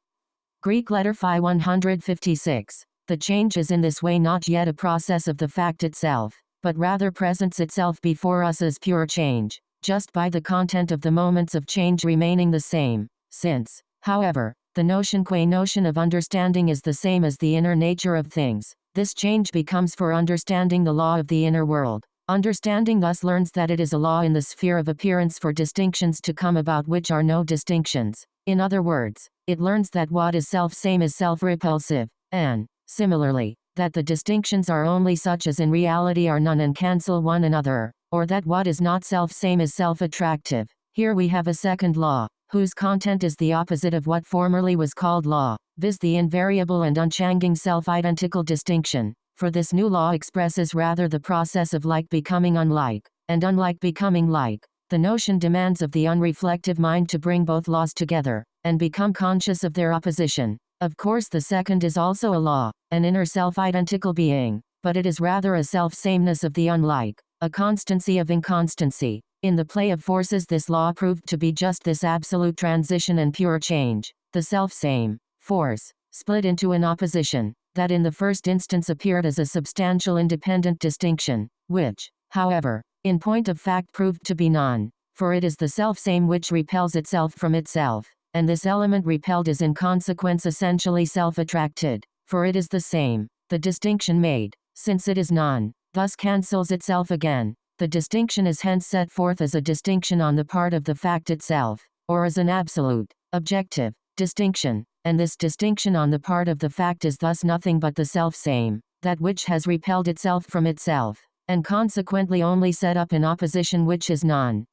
Greek letter phi 156. The change is in this way not yet a process of the fact itself, but rather presents itself before us as pure change, just by the content of the moments of change remaining the same. Since, however, the notion qua notion of understanding is the same as the inner nature of things, this change becomes for understanding the law of the inner world. Understanding thus learns that it is a law in the sphere of appearance for distinctions to come about which are no distinctions. In other words, it learns that what is self-same is self-repulsive, and, similarly, that the distinctions are only such as in reality are none and cancel one another, or that what is not self-same is self-attractive. Here we have a second law, whose content is the opposite of what formerly was called law, viz. The invariable and unchanging self-identical distinction. For this new law expresses rather the process of like becoming unlike, and unlike becoming like. The notion demands of the unreflective mind to bring both laws together, and become conscious of their opposition. Of course the second is also a law, an inner self-identical being, but it is rather a self-sameness of the unlike, a constancy of inconstancy. In the play of forces this law proved to be just this absolute transition and pure change. The self-same force, split into an opposition, that in the first instance appeared as a substantial independent distinction, which, however, in point of fact proved to be none, for it is the self-same which repels itself from itself, and this element repelled is in consequence essentially self-attracted, for it is the same. The distinction made, since it is none, thus cancels itself again. The distinction is hence set forth as a distinction on the part of the fact itself, or as an absolute, objective, distinction, and this distinction on the part of the fact is thus nothing but the self-same, that which has repelled itself from itself, and consequently only set up in opposition which is none.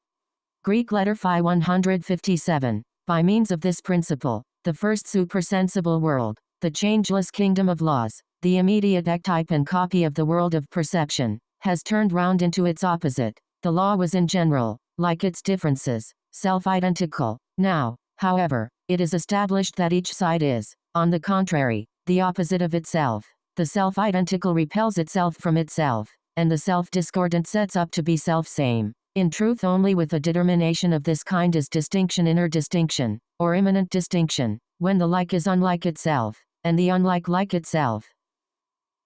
Greek letter phi 157. By means of this principle, the first supersensible world, the changeless kingdom of laws, the immediate ectype and copy of the world of perception, has turned round into its opposite. The law was in general, like its differences, self-identical. Now, however, it is established that each side is, on the contrary, the opposite of itself. The self-identical repels itself from itself, and the self-discordant sets up to be self-same. In truth, only with a determination of this kind is distinction inner distinction, or immanent distinction, when the like is unlike itself, and the unlike like itself.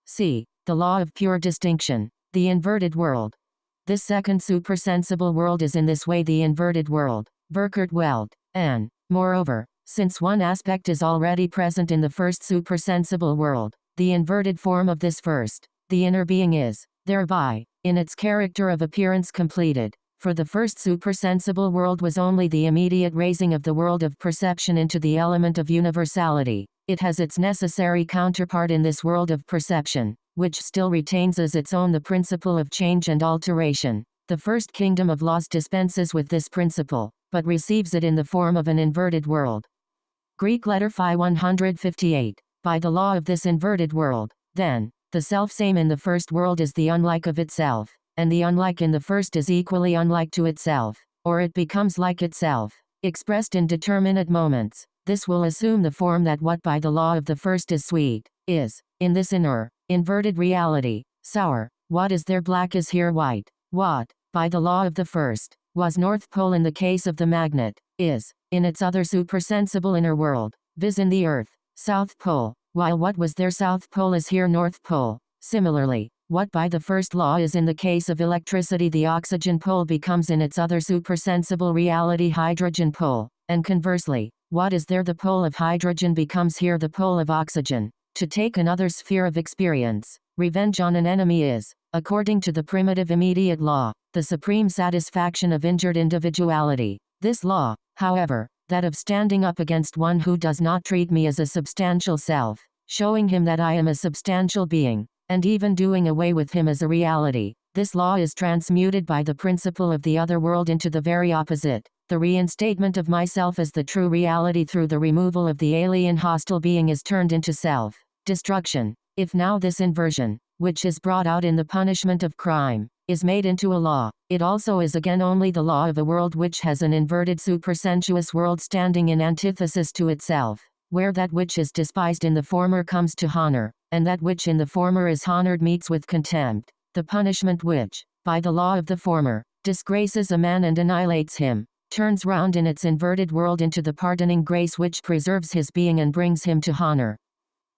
C. The law of pure distinction, the inverted world. This second supersensible world is in this way the inverted world, Burkert Weld, and, moreover, since one aspect is already present in the first supersensible world, the inverted form of this first, the inner being is, thereby, in its character of appearance completed. For the first supersensible world was only the immediate raising of the world of perception into the element of universality. It has its necessary counterpart in this world of perception, which still retains as its own the principle of change and alteration. The first kingdom of laws dispenses with this principle, but receives it in the form of an inverted world. Greek letter phi 158. By the law of this inverted world, then, the self-same in the first world is the unlike of itself, and the unlike in the first is equally unlike to itself, or it becomes like itself, expressed in determinate moments. This will assume the form that what by the law of the first is sweet, is, in this inner, inverted reality, sour. What is there black is here white. What, by the law of the first, was North Pole in the case of the magnet, is, in its other supersensible inner world, viz. In the earth, South Pole, while what was there South Pole is here North Pole. Similarly, what by the first law is in the case of electricity the oxygen pole becomes in its other supersensible reality hydrogen pole, and conversely, what is there the pole of hydrogen becomes here the pole of oxygen. To take another sphere of experience, revenge on an enemy is, according to the primitive immediate law, the supreme satisfaction of injured individuality. This law, however, that of standing up against one who does not treat me as a substantial self, showing him that I am a substantial being, and even doing away with him as a reality, this law is transmuted by the principle of the other world into the very opposite, the reinstatement of myself as the true reality through the removal of the alien hostile being is turned into self-destruction. If now this inversion, which is brought out in the punishment of crime, is made into a law, it also is again only the law of a world which has an inverted supersensuous world standing in antithesis to itself, where that which is despised in the former comes to honor, and that which in the former is honored meets with contempt. The punishment which, by the law of the former, disgraces a man and annihilates him, turns round in its inverted world into the pardoning grace which preserves his being and brings him to honor.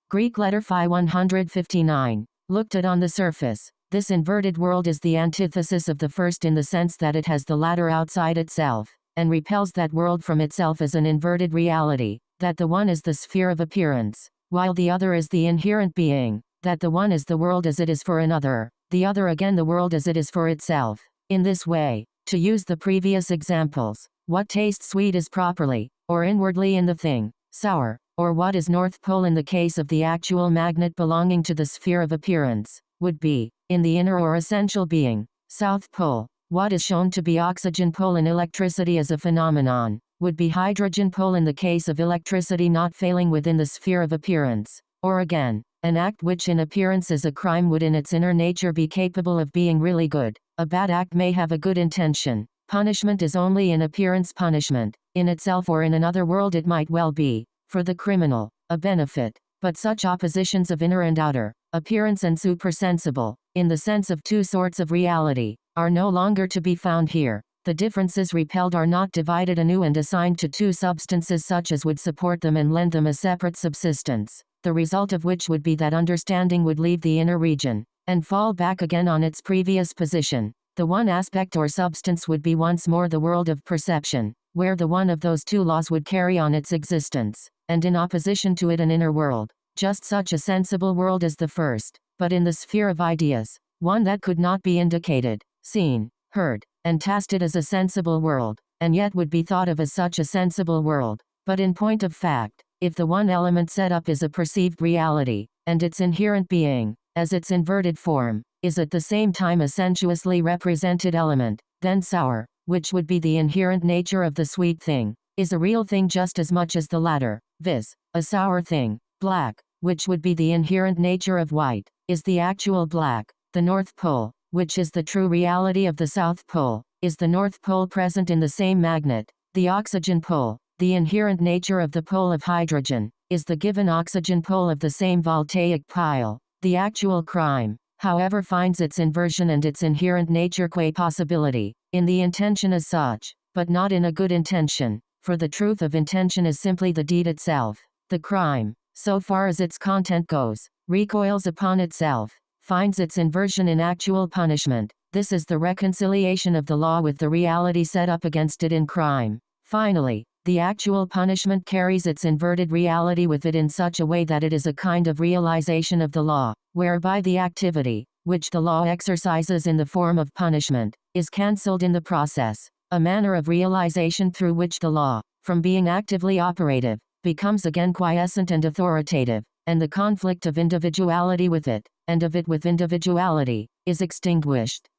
Greek letter phi 159. Looked at on the surface, this inverted world is the antithesis of the first in the sense that it has the latter outside itself, and repels that world from itself as an inverted reality, that the one is the sphere of appearance, while the other is the inherent being, that the one is the world as it is for another, the other again the world as it is for itself. In this way, to use the previous examples, what tastes sweet is properly, or inwardly in the thing, sour, or what is North Pole in the case of the actual magnet belonging to the sphere of appearance, would be, in the inner or essential being, South Pole. What is shown to be oxygen pole in electricity as a phenomenon, would be hydrogen pole in the case of electricity not failing within the sphere of appearance. Or again, an act which in appearance is a crime would in its inner nature be capable of being really good. A bad act may have a good intention. Punishment is only in appearance punishment. In itself or in another world it might well be, for the criminal, a benefit. But such oppositions of inner and outer, appearance and supersensible, in the sense of two sorts of reality, are no longer to be found here. The differences repelled are not divided anew and assigned to two substances such as would support them and lend them a separate subsistence, the result of which would be that understanding would leave the inner region, and fall back again on its previous position. The one aspect or substance would be once more the world of perception, where the one of those two laws would carry on its existence, and in opposition to it an inner world, just such a sensible world as the first, but in the sphere of ideas, one that could not be indicated, seen, heard, and tasted as a sensible world, and yet would be thought of as such a sensible world. But in point of fact, if the one element set up is a perceived reality, and its inherent being, as its inverted form, is at the same time a sensuously represented element, then sour, which would be the inherent nature of the sweet thing, is a real thing just as much as the latter, viz., a sour thing. Black, which would be the inherent nature of white, is the actual black. The North Pole, which is the true reality of the South Pole, is the North Pole present in the same magnet. The oxygen pole, the inherent nature of the pole of hydrogen, is the given oxygen pole of the same voltaic pile. The actual crime, however, finds its inversion and its inherent nature qua possibility, in the intention as such, but not in a good intention, for the truth of intention is simply the deed itself. The crime, so far as its content goes, recoils upon itself, finds its inversion in actual punishment. This is the reconciliation of the law with the reality set up against it in crime. Finally, the actual punishment carries its inverted reality with it in such a way that it is a kind of realization of the law, whereby the activity, which the law exercises in the form of punishment, is cancelled in the process, a manner of realization through which the law, from being actively operative, becomes again quiescent and authoritative, and the conflict of individuality with it, and of it with individuality, is extinguished.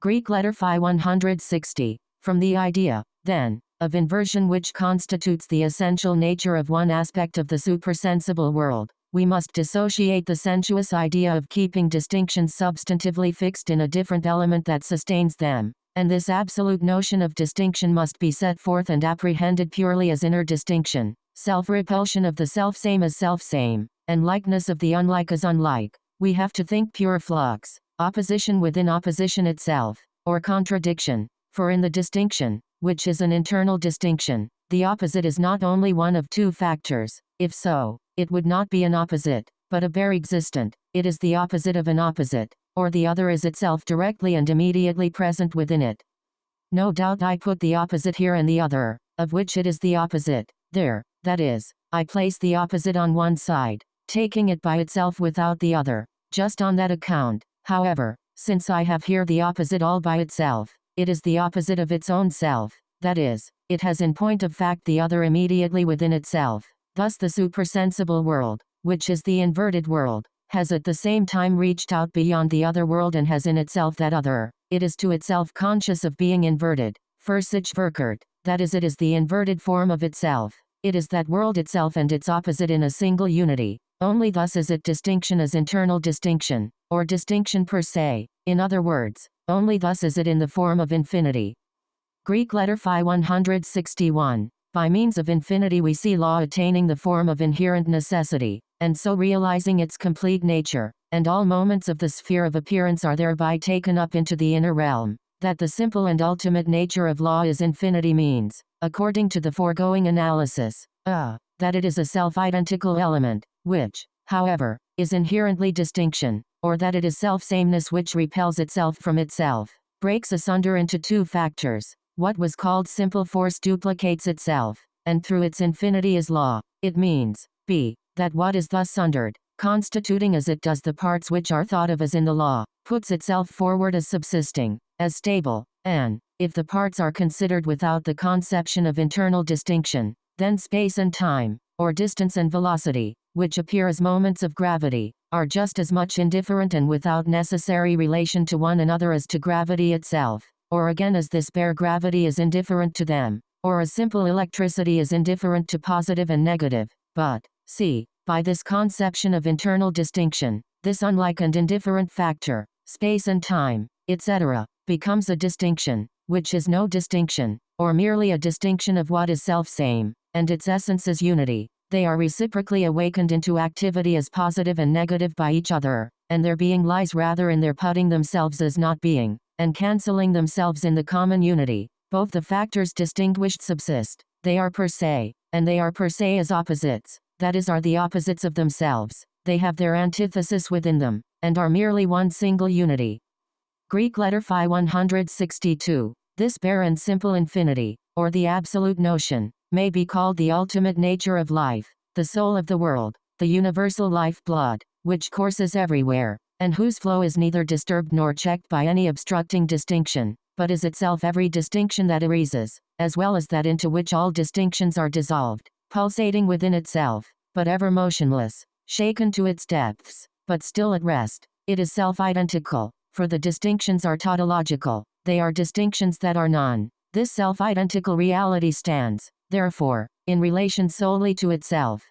Greek letter Phi 160, from the idea, then, of inversion which constitutes the essential nature of one aspect of the supersensible world, we must dissociate the sensuous idea of keeping distinctions substantively fixed in a different element that sustains them, and this absolute notion of distinction must be set forth and apprehended purely as inner distinction, self-repulsion of the self-same as self-same, and likeness of the unlike as unlike. We have to think pure flux, opposition within opposition itself, or contradiction, for in the distinction, which is an internal distinction, the opposite is not only one of two factors. If so, it would not be an opposite, but a bare existent. It is the opposite of an opposite, or the other is itself directly and immediately present within it. No doubt I put the opposite here and the other, of which it is the opposite, there, that is, I place the opposite on one side, taking it by itself without the other, just on that account. However, since I have here the opposite all by itself, it is the opposite of its own self, that is, it has in point of fact the other immediately within itself. Thus the supersensible world, which is the inverted world, has at the same time reached out beyond the other world and has in itself that other. It is to itself conscious of being inverted, für sich verkehrt, that is, it is the inverted form of itself. It is that world itself and its opposite in a single unity. Only thus is it distinction as internal distinction, or distinction per se. In other words, only thus is it in the form of infinity. Greek letter Phi 161. By means of infinity we see law attaining the form of inherent necessity, and so realizing its complete nature, and all moments of the sphere of appearance are thereby taken up into the inner realm. That the simple and ultimate nature of law is infinity means, according to the foregoing analysis, that it is a self-identical element, which, however, is inherently distinction, or that it is self-sameness which repels itself from itself, breaks asunder into two factors. What was called simple force duplicates itself, and through its infinity is law. It means, b. that what is thus sundered, constituting as it does the parts which are thought of as in the law, puts itself forward as subsisting, as stable, and, if the parts are considered without the conception of internal distinction, then space and time, or distance and velocity, which appear as moments of gravity, are just as much indifferent and without necessary relation to one another as to gravity itself, or again as this bare gravity is indifferent to them, or as simple electricity is indifferent to positive and negative. But, see, by this conception of internal distinction, this unlike and indifferent factor, space and time, etc., becomes a distinction, which is no distinction, or merely a distinction of what is self-same, and its essence is unity. They are reciprocally awakened into activity as positive and negative by each other, and their being lies rather in their putting themselves as not being, and cancelling themselves in the common unity. Both the factors distinguished subsist. They are per se, and they are per se as opposites, that is, are the opposites of themselves. They have their antithesis within them, and are merely one single unity. Greek letter Phi 162. This bare and simple infinity, or the absolute notion, may be called the ultimate nature of life, the soul of the world, the universal life-blood, which courses everywhere, and whose flow is neither disturbed nor checked by any obstructing distinction, but is itself every distinction that arises, as well as that into which all distinctions are dissolved, pulsating within itself, but ever motionless, shaken to its depths, but still at rest. It is self-identical, for the distinctions are tautological. They are distinctions that are This self-identical reality stands, therefore, in relation solely to itself,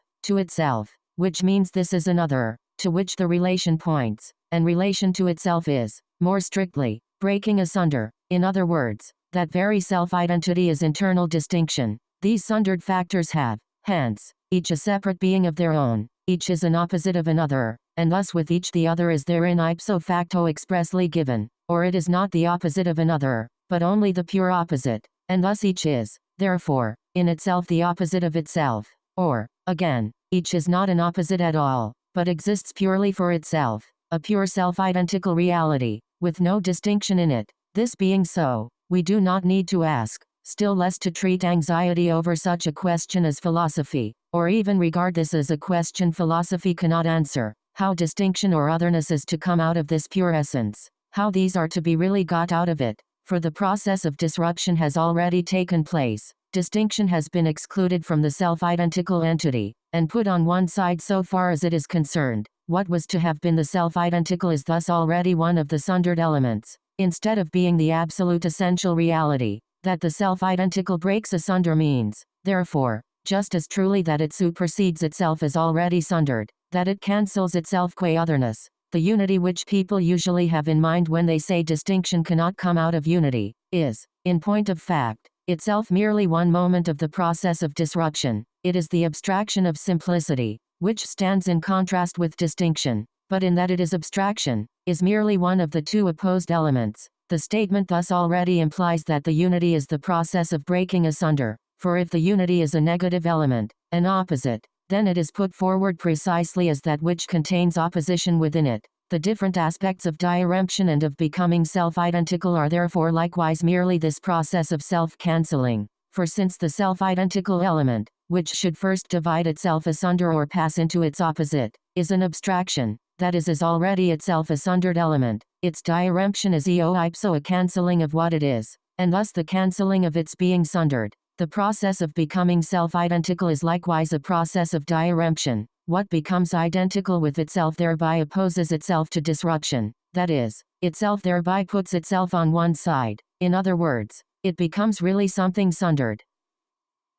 which means this is another, to which the relation points, and relation to itself is, more strictly, breaking asunder. In other words, that very self-identity is internal distinction. These sundered factors have, hence, each a separate being of their own, each is an opposite of another, and thus with each the other is therein ipso facto expressly given, or it is not the opposite of another, but only the pure opposite, and thus each is, therefore, in itself the opposite of itself, or, again, each is not an opposite at all, but exists purely for itself, a pure self-identical reality, with no distinction in it. This being so, we do not need to ask, still less to treat anxiety over such a question as philosophy, or even regard this as a question philosophy cannot answer, how distinction or otherness is to come out of this pure essence, how these are to be really got out of it, for the process of disruption has already taken place. Distinction has been excluded from the self-identical entity, and put on one side so far as it is concerned. What was to have been the self-identical is thus already one of the sundered elements, instead of being the absolute essential reality. That the self-identical breaks asunder means, therefore, just as truly that it supersedes itself as already sundered, that it cancels itself qua otherness. The unity which people usually have in mind when they say distinction cannot come out of unity, is, in point of fact, itself merely one moment of the process of disruption. It is the abstraction of simplicity, which stands in contrast with distinction, but in that it is abstraction, is merely one of the two opposed elements. The statement thus already implies that the unity is the process of breaking asunder, for if the unity is a negative element, an opposite, then it is put forward precisely as that which contains opposition within it. The different aspects of diremption and of becoming self-identical are therefore likewise merely this process of self-cancelling, for since the self-identical element, which should first divide itself asunder or pass into its opposite, is an abstraction, that is already itself a sundered element, its diremption is eo ipso a cancelling of what it is, and thus the cancelling of its being sundered. The process of becoming self-identical is likewise a process of diremption. What becomes identical with itself thereby opposes itself to disruption, that is, itself thereby puts itself on one side. In other words, it becomes really something sundered.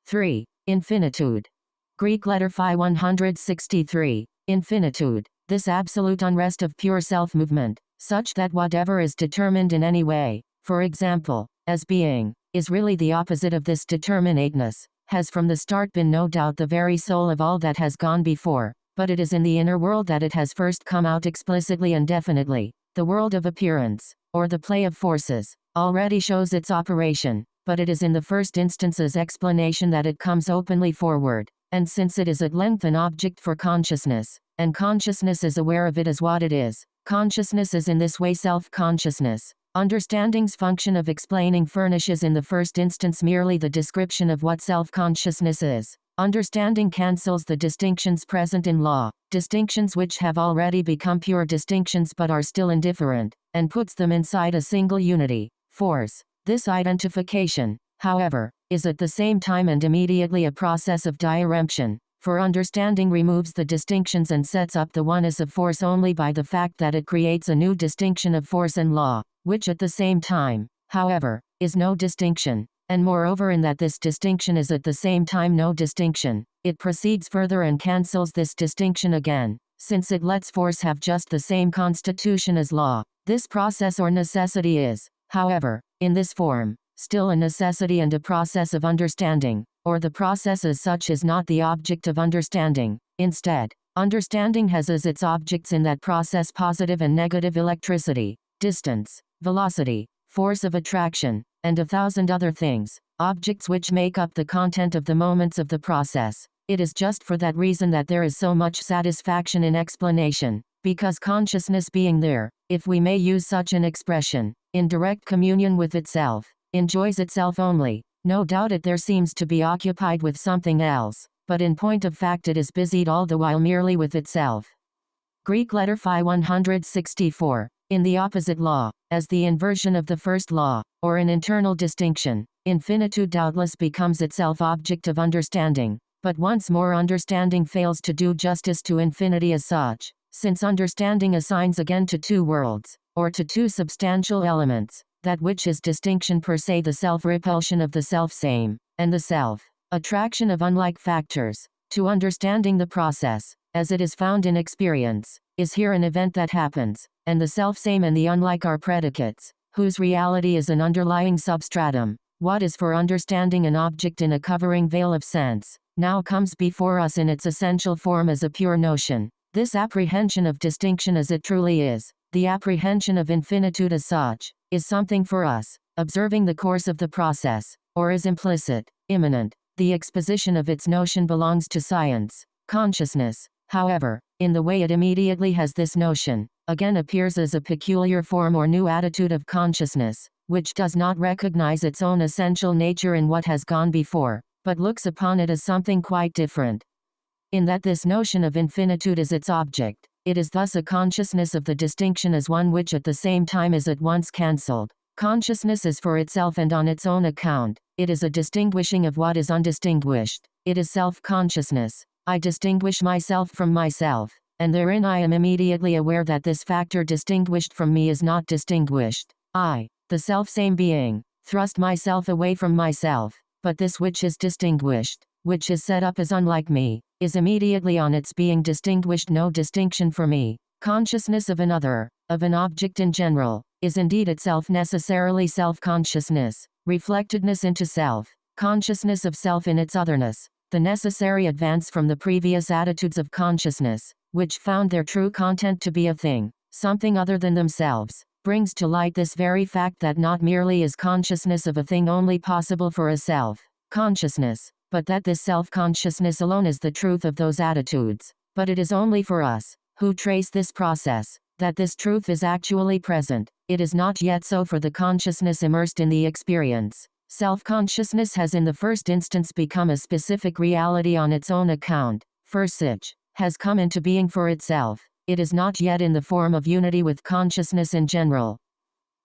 3. Infinitude. Greek letter phi 163. Infinitude. This absolute unrest of pure self-movement, such that whatever is determined in any way, for example, as being, is really the opposite of this determinateness, has from the start been no doubt the very soul of all that has gone before, but it is in the inner world that it has first come out explicitly and definitely. The world of appearance, or the play of forces, already shows its operation, but it is in the first instance's explanation that it comes openly forward, and since it is at length an object for consciousness, and consciousness is aware of it as what it is, consciousness is in this way self-consciousness. Understanding's function of explaining furnishes in the first instance merely the description of what self-consciousness is. Understanding cancels the distinctions present in law, distinctions which have already become pure distinctions but are still indifferent, and puts them inside a single unity, force. This identification, however, is at the same time and immediately a process of diremption, for understanding removes the distinctions and sets up the oneness of force only by the fact that it creates a new distinction of force and law, which at the same time, however, is no distinction, and moreover in that this distinction is at the same time no distinction, it proceeds further and cancels this distinction again, since it lets force have just the same constitution as law. This process or necessity is, however, in this form, still a necessity and a process of understanding, or the process as such is not the object of understanding. Instead, understanding has as its objects in that process positive and negative electricity, distance, velocity, force of attraction, and 1,000 other things, objects which make up the content of the moments of the process. It is just for that reason that there is so much satisfaction in explanation, because consciousness being there, if we may use such an expression, in direct communion with itself, enjoys itself only. No doubt it there seems to be occupied with something else, but in point of fact it is busied all the while merely with itself. Greek letter phi 164. In the opposite law, as the inversion of the first law, or an internal distinction, infinitude doubtless becomes itself object of understanding, but once more understanding fails to do justice to infinity as such, since understanding assigns again to two worlds, or to two substantial elements, that which is distinction per se, the self-repulsion of the self-same, and the self-attraction of unlike factors, to understanding the process, as it is found in experience, is here an event that happens, and the self-same and the unlike are predicates, whose reality is an underlying substratum. What is for understanding an object in a covering veil of sense, now comes before us in its essential form as a pure notion. This apprehension of distinction as it truly is, the apprehension of infinitude as such, is something for us, observing the course of the process, or is implicit, immanent. The exposition of its notion belongs to science. Consciousness, however, in the way it immediately has this notion, again appears as a peculiar form or new attitude of consciousness, which does not recognize its own essential nature in what has gone before, but looks upon it as something quite different. In that this notion of infinitude is its object, it is thus a consciousness of the distinction as one which at the same time is at once cancelled. Consciousness is for itself and on its own account, it is a distinguishing of what is undistinguished, it is self-consciousness. I distinguish myself from myself, and therein I am immediately aware that this factor distinguished from me is not distinguished. I, the self-same being, thrust myself away from myself, but this which is distinguished, which is set up as unlike me, is immediately on its being distinguished no distinction for me. Consciousness of another, of an object in general, is indeed itself necessarily self-consciousness, reflectedness into self, consciousness of self in its otherness, the necessary advance from the previous attitudes of consciousness, which found their true content to be a thing, something other than themselves, brings to light this very fact that not merely is consciousness of a thing only possible for a self-consciousness, but that this self-consciousness alone is the truth of those attitudes. But it is only for us, who trace this process, that this truth is actually present. It is not yet so for the consciousness immersed in the experience. Self-consciousness has in the first instance become a specific reality on its own account, for such, has come into being for itself. It is not yet in the form of unity with consciousness in general.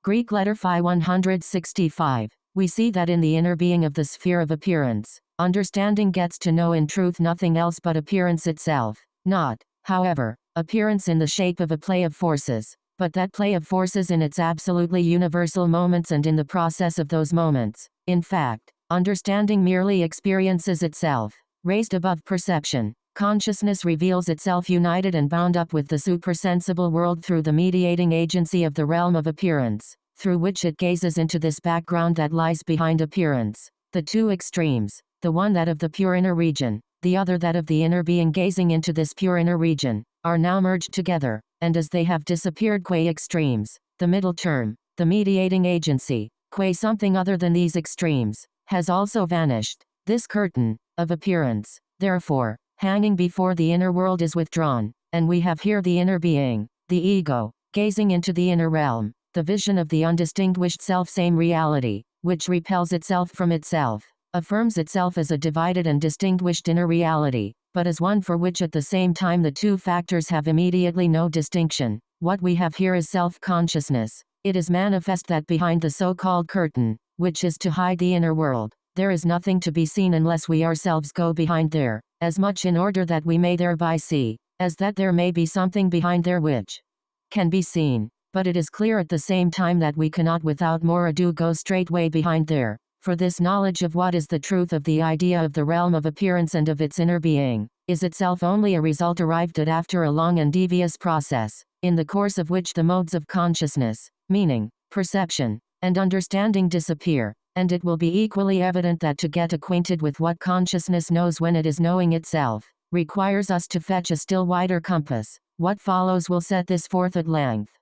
Greek letter phi 165. We see that in the inner being of the sphere of appearance, understanding gets to know in truth nothing else but appearance itself, not, however, appearance in the shape of a play of forces, but that play of forces in its absolutely universal moments and in the process of those moments. In fact, understanding merely experiences itself, raised above perception. Consciousness reveals itself united and bound up with the supersensible world through the mediating agency of the realm of appearance, through which it gazes into this background that lies behind appearance. The two extremes, the one that of the pure inner region, the other that of the inner being gazing into this pure inner region, are now merged together, and as they have disappeared qua extremes, the middle term, the mediating agency, qua something other than these extremes, has also vanished. This curtain, of appearance, therefore, hanging before the inner world is withdrawn, and we have here the inner being, the ego, gazing into the inner realm, the vision of the undistinguished self-same reality, which repels itself from itself, affirms itself as a divided and distinguished inner reality, but as one for which at the same time the two factors have immediately no distinction. What we have here is self-consciousness. It is manifest that behind the so-called curtain, which is to hide the inner world, there is nothing to be seen unless we ourselves go behind there, as much in order that we may thereby see, as that there may be something behind there which can be seen. But it is clear at the same time that we cannot without more ado go straightway behind there, for this knowledge of what is the truth of the idea of the realm of appearance and of its inner being, is itself only a result arrived at after a long and devious process, in the course of which the modes of consciousness, meaning, perception, and understanding disappear, and it will be equally evident that to get acquainted with what consciousness knows when it is knowing itself, requires us to fetch a still wider compass. What follows will set this forth at length.